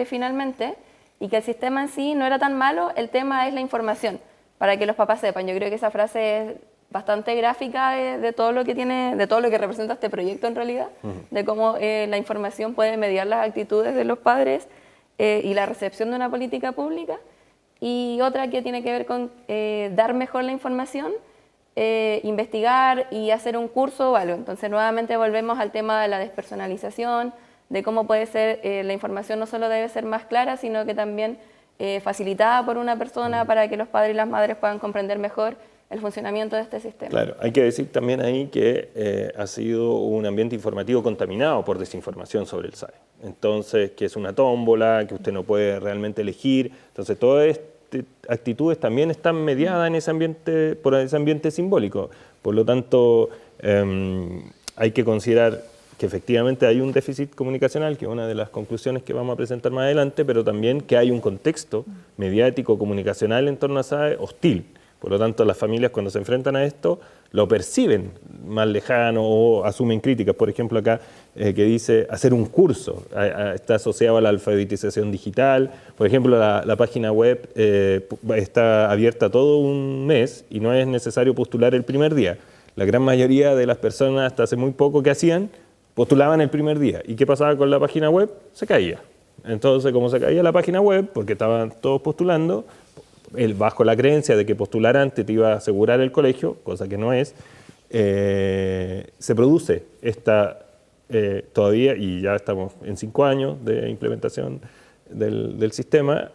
finalmente, y que el sistema en sí no era tan malo, el tema es la información, para que los papás sepan. Yo creo que esa frase es bastante gráfica de todo lo que tiene, de todo lo que representa este proyecto en realidad, de cómo la información puede mediar las actitudes de los padres y la recepción de una política pública. Y otra que tiene que ver con dar mejor la información, investigar y hacer un curso o algo. Entonces nuevamente volvemos al tema de la despersonalización, de cómo puede ser la información no solo debe ser más clara, sino que también facilitada por una persona para que los padres y las madres puedan comprender mejor el funcionamiento de este sistema. Claro, hay que decir también ahí que ha sido un ambiente informativo contaminado por desinformación sobre el SAE. Entonces, que es una tómbola, que usted no puede realmente elegir. Entonces, todas estas actitudes también están mediadas en ese ambiente, por ese ambiente simbólico. Por lo tanto, hay que considerar que efectivamente hay un déficit comunicacional, que es una de las conclusiones que vamos a presentar más adelante, pero también que hay un contexto mediático, comunicacional en torno a SAE hostil. Por lo tanto, las familias cuando se enfrentan a esto lo perciben más lejano o asumen críticas. Por ejemplo, acá que dice hacer un curso, está asociado a la alfabetización digital. Por ejemplo, la página web está abierta todo un mes y no es necesario postular el primer día. La gran mayoría de las personas hasta hace muy poco que hacían, postulaban el primer día. ¿Y qué pasaba con la página web? Se caía. Entonces, como se caía la página web, porque estaban todos postulando, bajo la creencia de que postular antes te iba a asegurar el colegio, cosa que no es, se produce esta todavía, y ya estamos en 5 años de implementación del sistema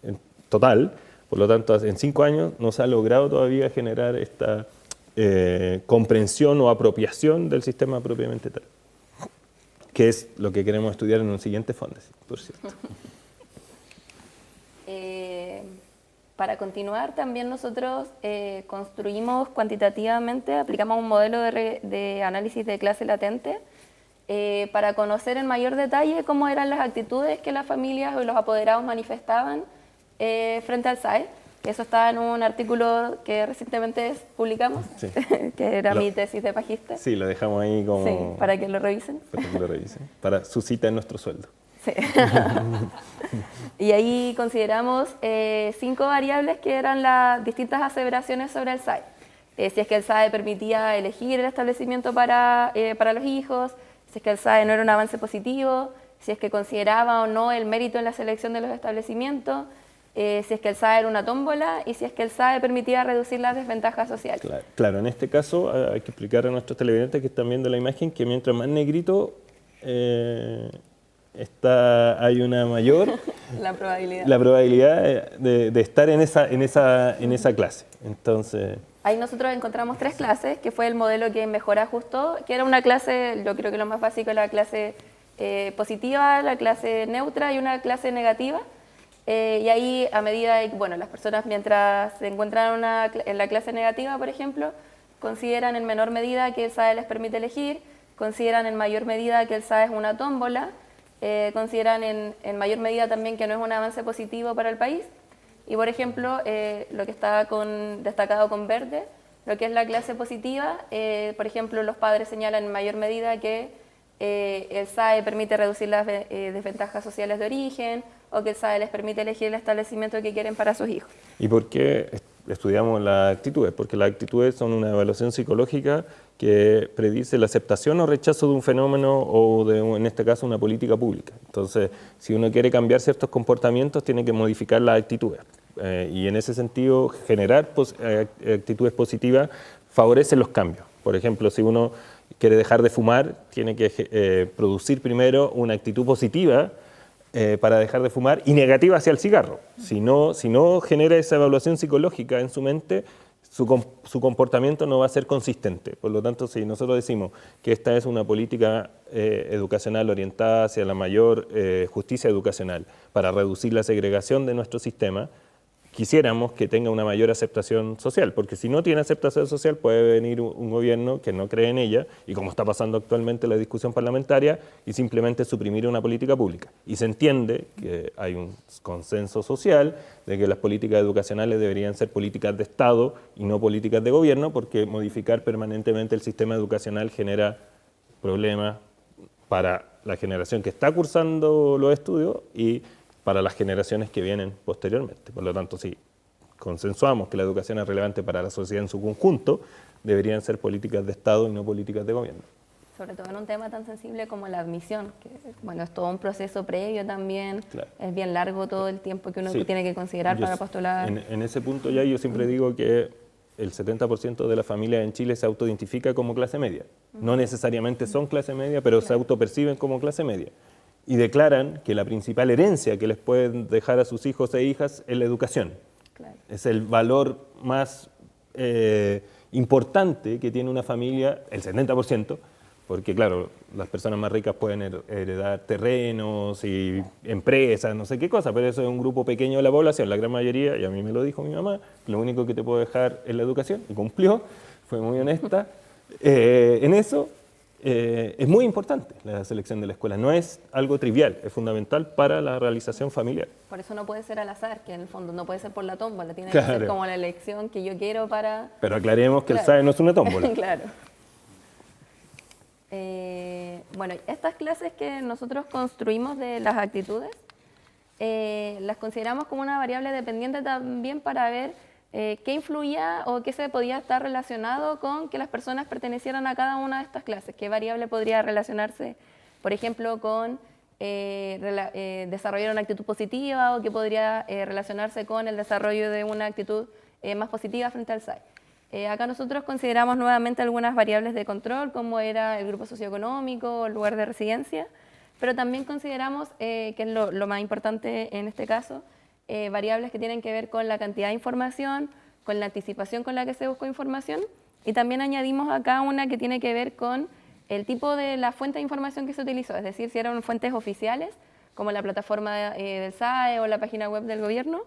en total. Por lo tanto, en 5 años no se ha logrado todavía generar esta comprensión o apropiación del sistema propiamente tal, que es lo que queremos estudiar en un siguiente Fondesit, por cierto. Para continuar, también nosotros construimos cuantitativamente, aplicamos un modelo de análisis de clase latente para conocer en mayor detalle cómo eran las actitudes que las familias o los apoderados manifestaban frente al SAE. Eso está en un artículo que recientemente publicamos, sí. Que era mi tesis de magíster. Sí, lo dejamos ahí como... Sí, para que lo revisen. Para que lo revisen, para su cita en nuestro sueldo. Sí. Y ahí consideramos 5 variables que eran las distintas aseveraciones sobre el SAE. Si es que el SAE permitía elegir el establecimiento para los hijos, si es que el SAE no era un avance positivo, si es que consideraba o no el mérito en la selección de los establecimientos, si es que el SAE era una tómbola y si es que el SAE permitía reducir las desventajas sociales. Claro, en este caso hay que explicar a nuestros televidentes que están viendo la imagen que mientras más negrito hay una mayor la probabilidad de estar en esa clase. Entonces, ahí nosotros encontramos 3 clases, que fue el modelo que mejor ajustó, que era una clase, yo creo que lo más básico es la clase positiva, la clase neutra y una clase negativa. Y ahí, a medida de que, bueno, las personas mientras se encuentran en la clase negativa, por ejemplo, consideran en menor medida que el SAE les permite elegir, consideran en mayor medida que el SAE es una tómbola, consideran en mayor medida también que no es un avance positivo para el país. Y, por ejemplo, lo que está destacado con verde, lo que es la clase positiva, por ejemplo, los padres señalan en mayor medida que el SAE permite reducir las desventajas sociales de origen, o que el SAE les permite elegir el establecimiento que quieren para sus hijos. ¿Y por qué estudiamos las actitudes? Porque las actitudes son una evaluación psicológica que predice la aceptación o rechazo de un fenómeno o en este caso, una política pública. Entonces, si uno quiere cambiar ciertos comportamientos, tiene que modificar las actitudes. Y en ese sentido, generar actitudes positivas favorece los cambios. Por ejemplo, si uno quiere dejar de fumar, tiene que producir primero una actitud positiva para dejar de fumar y negativa hacia el cigarro. Si no genera esa evaluación psicológica en su mente, su comportamiento no va a ser consistente. Por lo tanto, si nosotros decimos que esta es una política educacional orientada hacia la mayor justicia educacional para reducir la segregación de nuestro sistema, quisiéramos que tenga una mayor aceptación social, porque si no tiene aceptación social puede venir un gobierno que no cree en ella, y como está pasando actualmente en la discusión parlamentaria, y simplemente suprimir una política pública. Y se entiende que hay un consenso social de que las políticas educacionales deberían ser políticas de Estado y no políticas de gobierno, porque modificar permanentemente el sistema educacional genera problemas para la generación que está cursando los estudios y para las generaciones que vienen posteriormente. Por lo tanto, si consensuamos que la educación es relevante para la sociedad en su conjunto, deberían ser políticas de Estado y no políticas de gobierno. Sobre todo en un tema tan sensible como la admisión, que bueno, es todo un proceso previo también, claro. Es bien largo todo el tiempo que uno tiene que considerar para postular. En ese punto ya yo siempre digo que el 70% de las familias en Chile se autoidentifica como clase media. No necesariamente son clase media, pero se autoperciben como clase media. Y declaran que la principal herencia que les pueden dejar a sus hijos e hijas es la educación. Claro. Es el valor más importante que tiene una familia, el 70%, porque claro, las personas más ricas pueden heredar terrenos y empresas, no sé qué cosa, pero eso es un grupo pequeño de la población. La gran mayoría, y a mí me lo dijo mi mamá, lo único que te puedo dejar es la educación, y cumplió, fue muy honesta en eso. Es muy importante la selección de la escuela, no es algo trivial, es fundamental para la realización familiar. Por eso no puede ser al azar, que en el fondo no puede ser por la tómbola, tiene que ser como la elección que yo quiero para... Pero aclaremos que el SAE no es una tómbola. Claro. Bueno, estas clases que nosotros construimos de las actitudes, las consideramos como una variable dependiente también para ver qué influía o qué se podía estar relacionado con que las personas pertenecieran a cada una de estas clases, qué variable podría relacionarse, por ejemplo, con desarrollar una actitud positiva o qué podría relacionarse con el desarrollo de una actitud más positiva frente al SAE. Acá nosotros consideramos nuevamente algunas variables de control, como era el grupo socioeconómico, el lugar de residencia, pero también consideramos, que es lo más importante en este caso, variables que tienen que ver con la cantidad de información, con la anticipación con la que se buscó información, y también añadimos acá una que tiene que ver con el tipo de la fuente de información que se utilizó, es decir, si eran fuentes oficiales, como la plataforma del SAE o la página web del gobierno,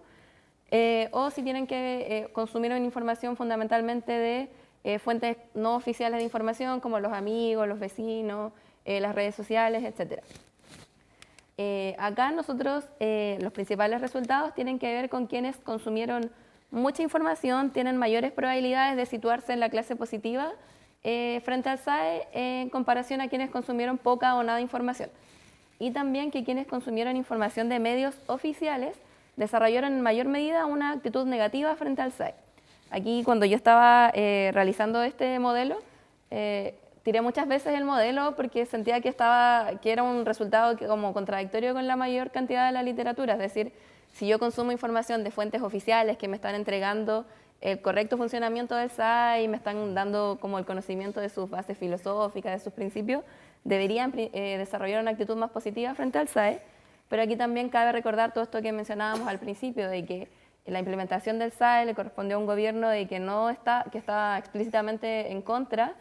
o si tienen que consumir una información fundamentalmente de fuentes no oficiales de información, como los amigos, los vecinos, las redes sociales, etc. Acá nosotros, los principales resultados tienen que ver con quienes consumieron mucha información, tienen mayores probabilidades de situarse en la clase positiva frente al SAE en comparación a quienes consumieron poca o nada información. Y también que quienes consumieron información de medios oficiales desarrollaron en mayor medida una actitud negativa frente al SAE. Aquí, cuando yo estaba realizando este modelo, tiré muchas veces el modelo porque sentía que era un resultado como contradictorio con la mayor cantidad de la literatura. Es decir, si yo consumo información de fuentes oficiales que me están entregando el correcto funcionamiento del SAE y me están dando como el conocimiento de sus bases filosóficas, de sus principios, deberían desarrollar una actitud más positiva frente al SAE. Pero aquí también cabe recordar todo esto que mencionábamos al principio, de que la implementación del SAE le correspondió a un gobierno de que está explícitamente en contra,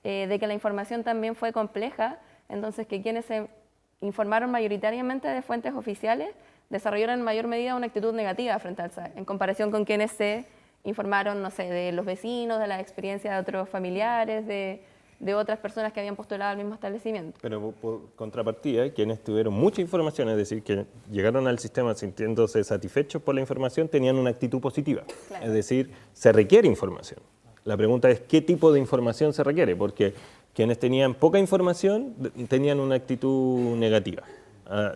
de que la información también fue compleja, entonces que quienes se informaron mayoritariamente de fuentes oficiales desarrollaron en mayor medida una actitud negativa frente al SAE, en comparación con quienes se informaron, no sé, de los vecinos, de la experiencia de otros familiares, de otras personas que habían postulado al mismo establecimiento. Pero por contrapartida, quienes tuvieron mucha información, es decir, que llegaron al sistema sintiéndose satisfechos por la información, tenían una actitud positiva. Claro. Es decir, se requiere información. La pregunta es qué tipo de información se requiere, porque quienes tenían poca información tenían una actitud negativa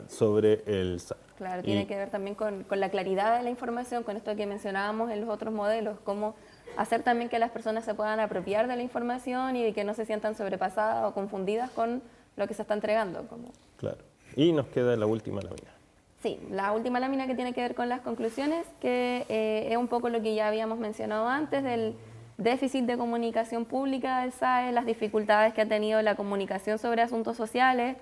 sobre el SAE. Claro, tiene que ver también con la claridad de la información, con esto que mencionábamos en los otros modelos, cómo hacer también que las personas se puedan apropiar de la información y que no se sientan sobrepasadas o confundidas con lo que se está entregando. Claro. Y nos queda la última lámina. Sí, la última lámina que tiene que ver con las conclusiones, que es un poco lo que ya habíamos mencionado antes del déficit de comunicación pública del SAE, las dificultades que ha tenido la comunicación sobre asuntos sociales,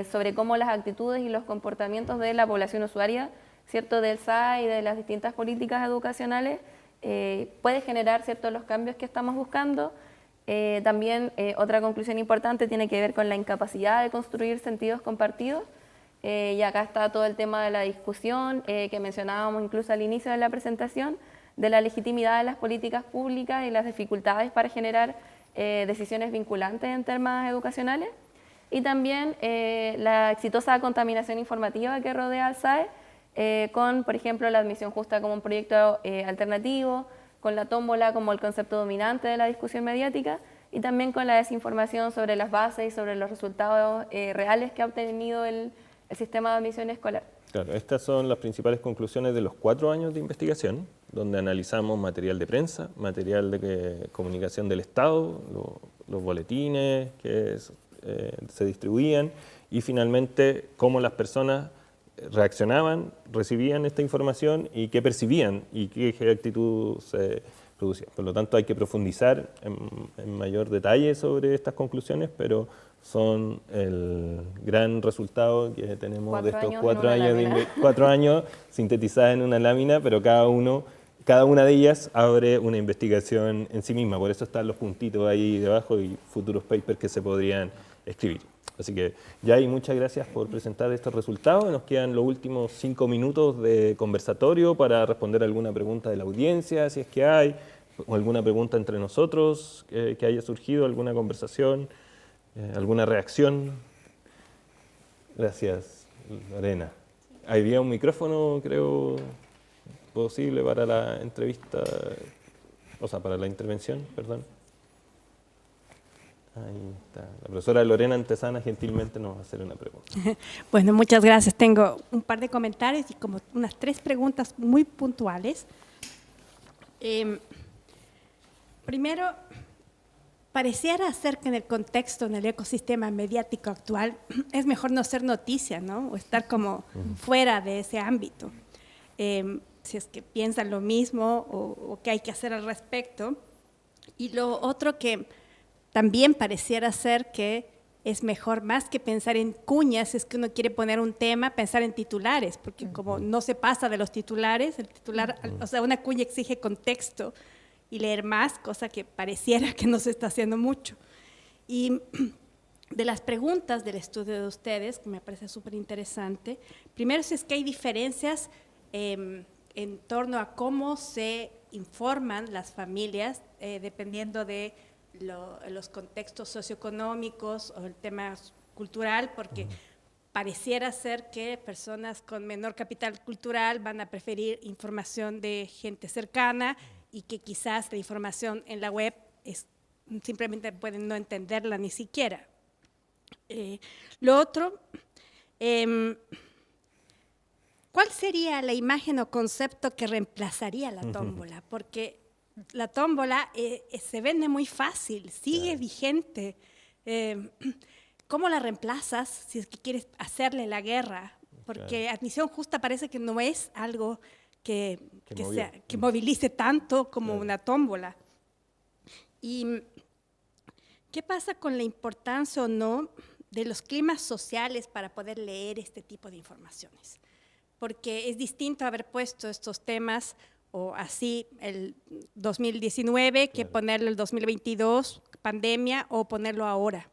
sobre cómo las actitudes y los comportamientos de la población usuaria, ¿cierto?, del SAE y de las distintas políticas educacionales, puede generar, ¿cierto?, los cambios que estamos buscando. También otra conclusión importante tiene que ver con la incapacidad de construir sentidos compartidos, y acá está todo el tema de la discusión que mencionábamos incluso al inicio de la presentación, de la legitimidad de las políticas públicas y las dificultades para generar decisiones vinculantes en temas educacionales, y también la exitosa contaminación informativa que rodea al SAE, con, por ejemplo, la admisión justa como un proyecto alternativo, con la tómbola como el concepto dominante de la discusión mediática, y también con la desinformación sobre las bases y sobre los resultados reales que ha obtenido el sistema de admisión escolar. Claro, estas son las principales conclusiones de los 4 años de investigación, donde analizamos material de prensa, material de comunicación del Estado, los boletines que se distribuían, y finalmente cómo las personas reaccionaban, recibían esta información y qué percibían y qué actitud se producía. Por lo tanto, hay que profundizar en mayor detalle sobre estas conclusiones, pero son el gran resultado que tenemos de estos 4 años sintetizadas en una lámina, pero cada una de ellas abre una investigación en sí misma. Por eso están los puntitos ahí debajo y futuros papers que se podrían escribir. Así que, Yay, muchas gracias por presentar estos resultados. Nos quedan los últimos 5 minutos de conversatorio para responder alguna pregunta de la audiencia, si es que hay, o alguna pregunta entre nosotros que haya surgido, alguna conversación, alguna reacción. Gracias, Lorena. Había un micrófono, creo, posible para la entrevista, o sea, para la intervención, perdón. Ahí está. La profesora Lorena Antesana gentilmente nos va a hacer una pregunta. Bueno, muchas gracias. Tengo un par de comentarios y como unas 3 preguntas muy puntuales. Primero, pareciera ser que en el contexto, en el ecosistema mediático actual, es mejor no ser noticia, ¿no? O estar como fuera de ese ámbito. Si es que piensan lo mismo o qué hay que hacer al respecto. Y lo otro que también pareciera ser que es mejor, más que pensar en cuñas, es que uno quiere poner un tema, pensar en titulares, porque como no se pasa de los titulares, el titular, o sea, una cuña exige contexto y leer más, cosa que pareciera que no se está haciendo mucho. Y de las preguntas del estudio de ustedes, que me parece súper interesante, primero si es que hay diferencias en torno a cómo se informan las familias, dependiendo de los contextos socioeconómicos o el tema cultural, porque pareciera ser que personas con menor capital cultural van a preferir información de gente cercana y que quizás la información en la web simplemente pueden no entenderla ni siquiera. Lo otro, ¿cuál sería la imagen o concepto que reemplazaría la tómbola? Porque la tómbola se vende muy fácil, sigue vigente. ¿Cómo la reemplazas si es que quieres hacerle la guerra? Porque admisión justa parece que no es algo que movilice tanto como una tómbola. ¿Y qué pasa con la importancia o no de los climas sociales para poder leer este tipo de informaciones? Porque es distinto haber puesto estos temas o así el 2019 que ponerlo el 2022, pandemia, o ponerlo ahora.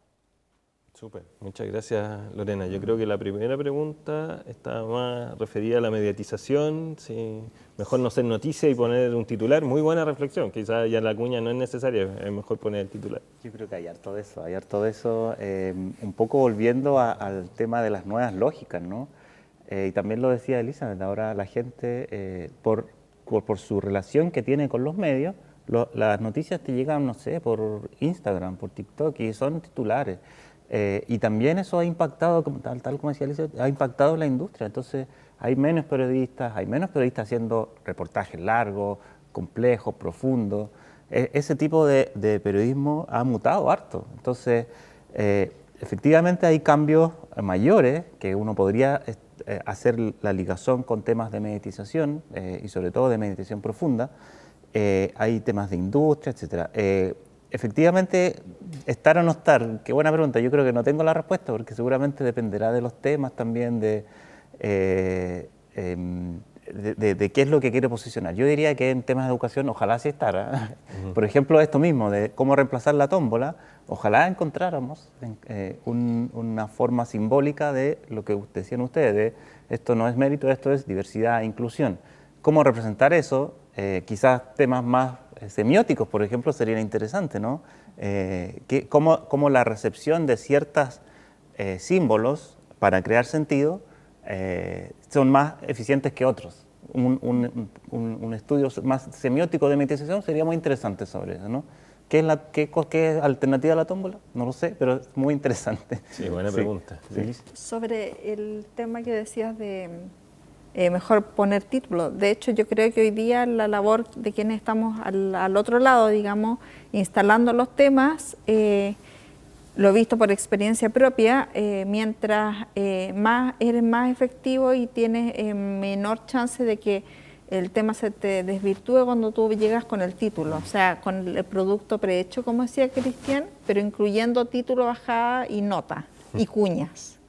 Súper, muchas gracias Lorena. Yo creo que la primera pregunta está más referida a la mediatización, si mejor no ser noticia y poner un titular. Muy buena reflexión, quizás ya la cuña no es necesaria, es mejor poner el titular. Yo creo que hay harto de eso, un poco volviendo al tema de las nuevas lógicas, ¿no? Y también lo decía Elizabeth, ahora la gente, por su relación que tiene con los medios, las noticias te llegan, no sé, por Instagram, por TikTok, y son titulares. Y también eso ha impactado, tal como decía Elizabeth, ha impactado la industria. Entonces hay menos periodistas haciendo reportajes largos, complejos, profundos. Ese tipo de periodismo ha mutado harto. Entonces, efectivamente hay cambios mayores que uno podría hacer la ligación con temas de mediatización y sobre todo de mediatización profunda. Hay temas de industria, etcétera. Efectivamente, estar o no estar, qué buena pregunta. Yo creo que no tengo la respuesta porque seguramente dependerá de los temas también, de qué es lo que quiere posicionar. Yo diría que en temas de educación ojalá sí estará. Por ejemplo, esto mismo de cómo reemplazar la tómbola, ojalá encontráramos una forma simbólica de lo que decían ustedes, de esto no es mérito, esto es diversidad e inclusión. ¿Cómo representar eso? Quizás temas más semióticos, por ejemplo, sería interesante, ¿no? Cómo la recepción de ciertos símbolos para crear sentido son más eficientes que otros. Un estudio más semiótico de mediatización sería muy interesante sobre eso, ¿no? ¿Qué es alternativa a la tómbola? No lo sé, pero es muy interesante. Sí, buena pregunta. Sí. Sobre el tema que decías de mejor poner título. De hecho, yo creo que hoy día la labor de quienes estamos al otro lado, digamos, instalando los temas, lo he visto por experiencia propia, mientras eres más efectivo y tienes menor chance de que el tema se te desvirtúe cuando tú llegas con el título, o sea, con el producto prehecho, como decía Cristian, pero incluyendo título, bajada y nota, y cuñas.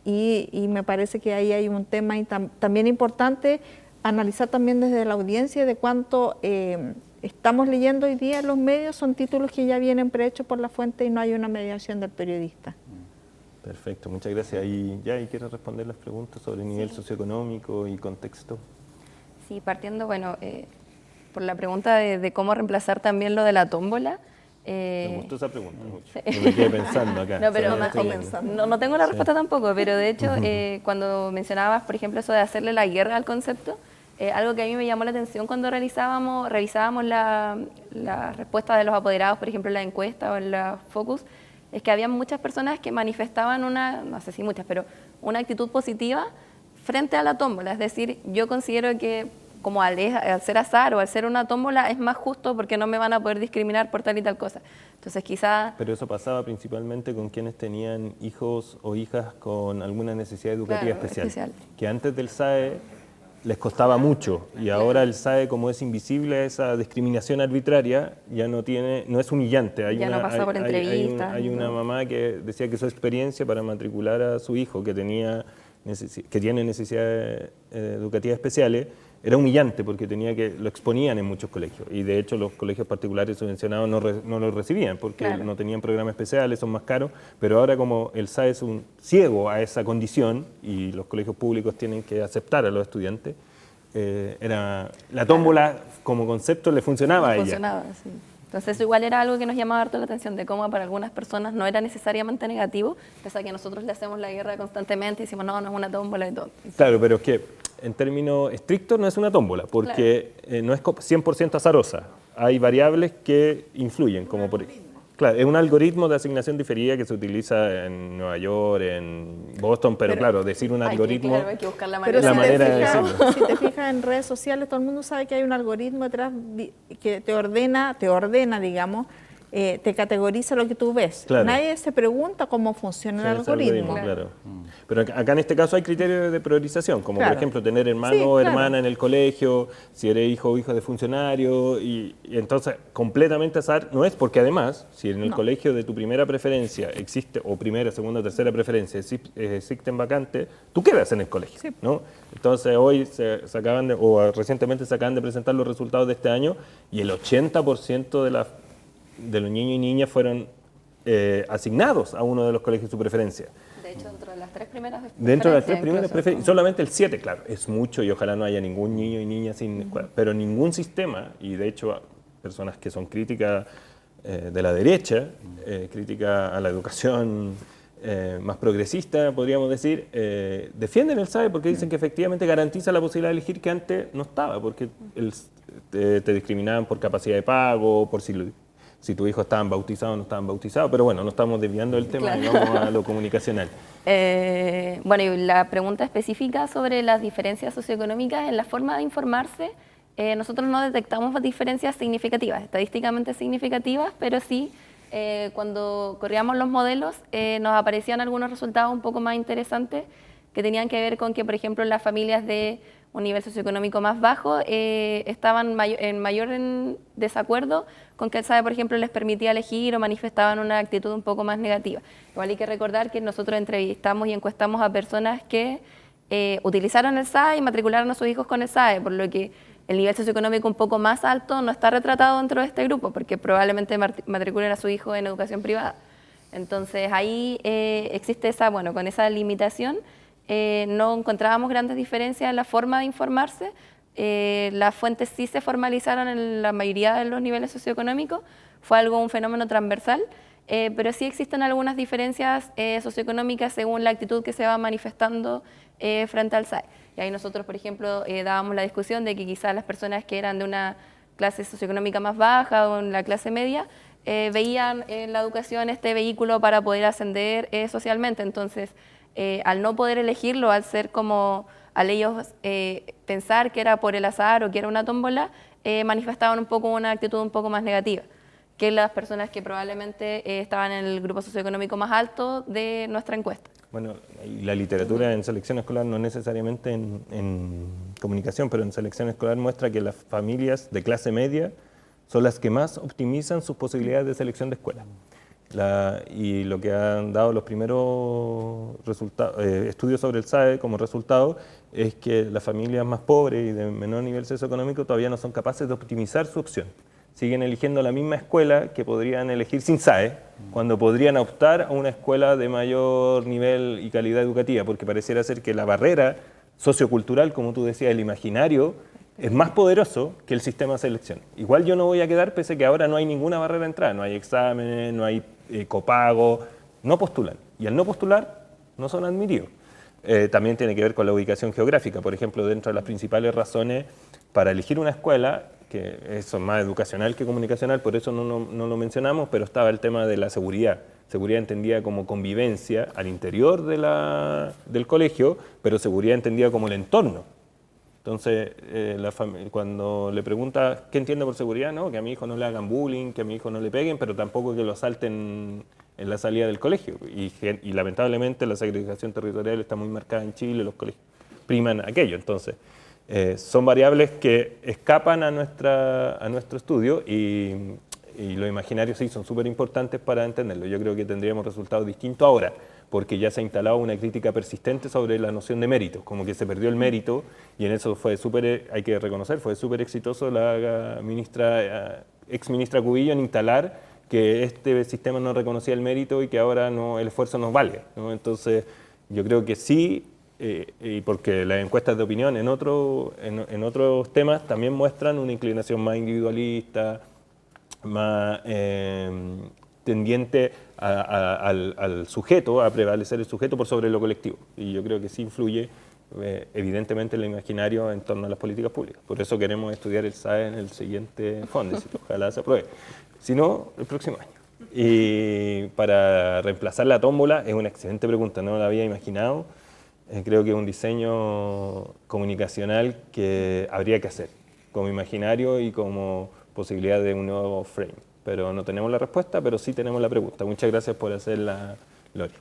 Y me parece que ahí hay un tema también importante, analizar también desde la audiencia de cuánto estamos leyendo hoy día en los medios, son títulos que ya vienen prehechos por la fuente y no hay una mediación del periodista. Perfecto, muchas gracias. ¿Y quieres responder las preguntas sobre el nivel socioeconómico y contexto? Sí, partiendo, bueno, por la pregunta de cómo reemplazar también lo de la tómbola. Me gustó esa pregunta mucho. Yo me quedé pensando acá. No, pero no tengo la respuesta tampoco, pero de hecho, cuando mencionabas, por ejemplo, eso de hacerle la guerra al concepto, algo que a mí me llamó la atención cuando revisábamos la respuesta de los apoderados, por ejemplo, en la encuesta o en la Focus, es que había muchas personas que manifestaban no sé si muchas, pero una actitud positiva frente a la tómbola. Es decir, yo considero que como al ser azar o al ser una tómbola es más justo porque no me van a poder discriminar por tal y tal cosa. Entonces quizá... Pero eso pasaba principalmente con quienes tenían hijos o hijas con alguna necesidad educativa especial, que antes del SAE les costaba mucho y ahora el SAE, como es invisible a esa discriminación arbitraria, ya no es humillante. No pasa por entrevistas. Hay una mamá que decía que su experiencia para matricular a su hijo que tiene necesidades educativas especiales era humillante porque lo exponían en muchos colegios y de hecho los colegios particulares subvencionados no lo recibían porque no tenían programas especiales, son más caros, pero ahora como el SAE es un ciego a esa condición y los colegios públicos tienen que aceptar a los estudiantes, la tómbola como concepto le funcionaba a ella. Sí. Entonces igual era algo que nos llamaba harto la atención de cómo para algunas personas no era necesariamente negativo, pese a que nosotros le hacemos la guerra constantemente y decimos no es una tómbola y todo. Claro, pero es que en términos estrictos no es una tómbola, porque no es 100% azarosa. Hay variables que influyen, como claro, es un algoritmo de asignación diferida que se utiliza en Nueva York, en Boston, pero claro, decir un algoritmo... Hay que buscar la Pero manera, de decirlo. Si te fijas en redes sociales, todo el mundo sabe que hay un algoritmo detrás que te ordena, digamos, te categoriza lo que tú ves. Claro. Nadie se pregunta cómo funciona el algoritmo. Claro. Pero acá en este caso hay criterios de priorización, como Claro. por ejemplo tener hermano o hermana en el colegio, si eres hijo o hija de funcionario, y entonces completamente azar no es, porque además, si en el colegio de tu primera preferencia existe, o primera, segunda, tercera preferencia existen vacantes, tú quedas en el colegio, Sí. ¿no? Entonces hoy recientemente se acaban de presentar los resultados de este año y el 80% de los niños y niñas fueron asignados a uno de los colegios de su preferencia. De hecho, dentro de las 3 primeras Dentro de las 3 primeras incluso. preferencias, solamente el 7, claro, es mucho y ojalá no haya ningún niño y niña sin escuela, pero ningún sistema, y de hecho personas que son críticas de la derecha, críticas a la educación más progresista, podríamos decir, defienden el SAE porque dicen que efectivamente garantiza la posibilidad de elegir que antes no estaba, porque te discriminaban por capacidad de pago, por si tu hijo estaban bautizado o no estaban bautizados, pero bueno, no estamos desviando el tema, Claro. vamos a lo comunicacional. Bueno, y la pregunta específica sobre las diferencias socioeconómicas en la forma de informarse, nosotros no detectamos diferencias significativas, estadísticamente significativas, pero sí, cuando corríamos los modelos, nos aparecían algunos resultados un poco más interesantes que tenían que ver con que, por ejemplo, las familias de un nivel socioeconómico más bajo estaban en desacuerdo con que el SAE, por ejemplo, les permitía elegir o manifestaban una actitud un poco más negativa. Igual hay que recordar que nosotros entrevistamos y encuestamos a personas que utilizaron el SAE y matricularon a sus hijos con el SAE, por lo que el nivel socioeconómico un poco más alto no está retratado dentro de este grupo, porque probablemente matriculen a su hijo en educación privada. Entonces ahí existe esa, bueno, con esa limitación, no encontrábamos grandes diferencias en la forma de informarse. Las fuentes sí se formalizaron en la mayoría de los niveles socioeconómicos, fue un fenómeno transversal, pero sí existen algunas diferencias socioeconómicas según la actitud que se va manifestando frente al SAE. Y ahí nosotros, por ejemplo, dábamos la discusión de que quizás las personas que eran de una clase socioeconómica más baja o en la clase media, veían en la educación este vehículo para poder ascender socialmente. Entonces, al no poder elegirlo, al ellos pensar que era por el azar o que era una tómbola, manifestaban un poco una actitud un poco más negativa que las personas que probablemente estaban en el grupo socioeconómico más alto de nuestra encuesta. Bueno, y la literatura en selección escolar, no necesariamente en comunicación, pero en selección escolar muestra que las familias de clase media son las que más optimizan sus posibilidades de selección de escuela. Y lo que han dado los primeros estudios sobre el SAE como resultado es que las familias más pobres y de menor nivel socioeconómico todavía no son capaces de optimizar su opción. Siguen eligiendo la misma escuela que podrían elegir sin SAE, cuando podrían optar a una escuela de mayor nivel y calidad educativa, porque pareciera ser que la barrera sociocultural, como tú decías, el imaginario, es más poderoso que el sistema de selección. Igual yo no voy a quedar, pese a que ahora no hay ninguna barrera de entrada, no hay exámenes, no hay copago, no postulan. Y al no postular, no son admitidos. También tiene que ver con la ubicación geográfica. Por ejemplo, dentro de las principales razones para elegir una escuela, que eso es más educacional que comunicacional, por eso no lo mencionamos, pero estaba el tema de la seguridad. Seguridad entendida como convivencia al interior del colegio, pero seguridad entendida como el entorno. Entonces, cuando le pregunta qué entiende por seguridad, no, que a mi hijo no le hagan bullying, que a mi hijo no le peguen, pero tampoco que lo asalten en la salida del colegio. Y lamentablemente la segregación territorial está muy marcada en Chile, los colegios priman aquello. Entonces, son variables que escapan a nuestro estudio y los imaginarios sí son súper importantes para entenderlo. Yo creo que tendríamos resultados distintos ahora, porque ya se ha instalado una crítica persistente sobre la noción de mérito, como que se perdió el mérito, y en eso hay que reconocer, fue súper exitoso la ex ministra Cubillo en instalar que este sistema no reconocía el mérito y que ahora el esfuerzo no vale, ¿no? Entonces, yo creo que sí, y porque las encuestas de opinión en otros temas también muestran una inclinación más individualista, más tendiente al sujeto, a prevalecer el sujeto por sobre lo colectivo. Y yo creo que sí influye evidentemente el imaginario en torno a las políticas públicas. Por eso queremos estudiar el SAE en el siguiente Fondes, ojalá se apruebe. Si no, el próximo año. Y para reemplazar la tómbola, es una excelente pregunta, no la había imaginado. Creo que es un diseño comunicacional que habría que hacer, como imaginario y como posibilidad de un nuevo frame. Pero no tenemos la respuesta, pero sí tenemos la pregunta. Muchas gracias por hacerla, Lori.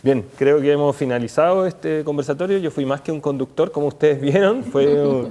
Bien, creo que hemos finalizado este conversatorio. Yo fui más que un conductor, como ustedes vieron. Fue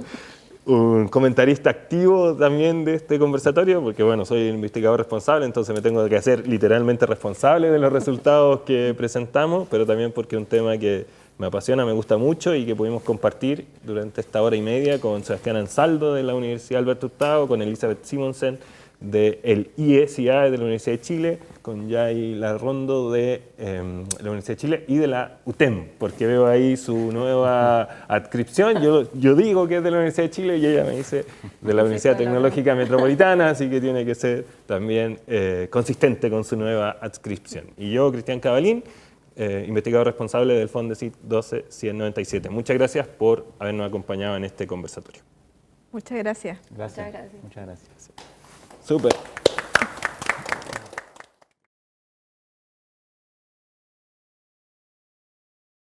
un comentarista activo también de este conversatorio, porque bueno, soy el investigador responsable, entonces me tengo que hacer literalmente responsable de los resultados que presentamos, pero también porque es un tema que me apasiona, me gusta mucho y que pudimos compartir durante esta hora y media con Sebastián Ansaldo de la Universidad Alberto Hurtado, con Elizabeth Simonsen del IESIAE de la Universidad de Chile, con con Yay Larrondo de la Universidad de Chile y de la UTEM, porque veo ahí su nueva adscripción. Yo digo que es de la Universidad de Chile y ella me dice de la Universidad Tecnológica Metropolitana, así que tiene que ser también consistente con su nueva adscripción. Y yo, Cristian Cabalín, investigador responsable del Fondesit 12197. Muchas gracias por habernos acompañado en este conversatorio. Muchas gracias. Gracias. Muchas gracias. Muchas gracias. Súper.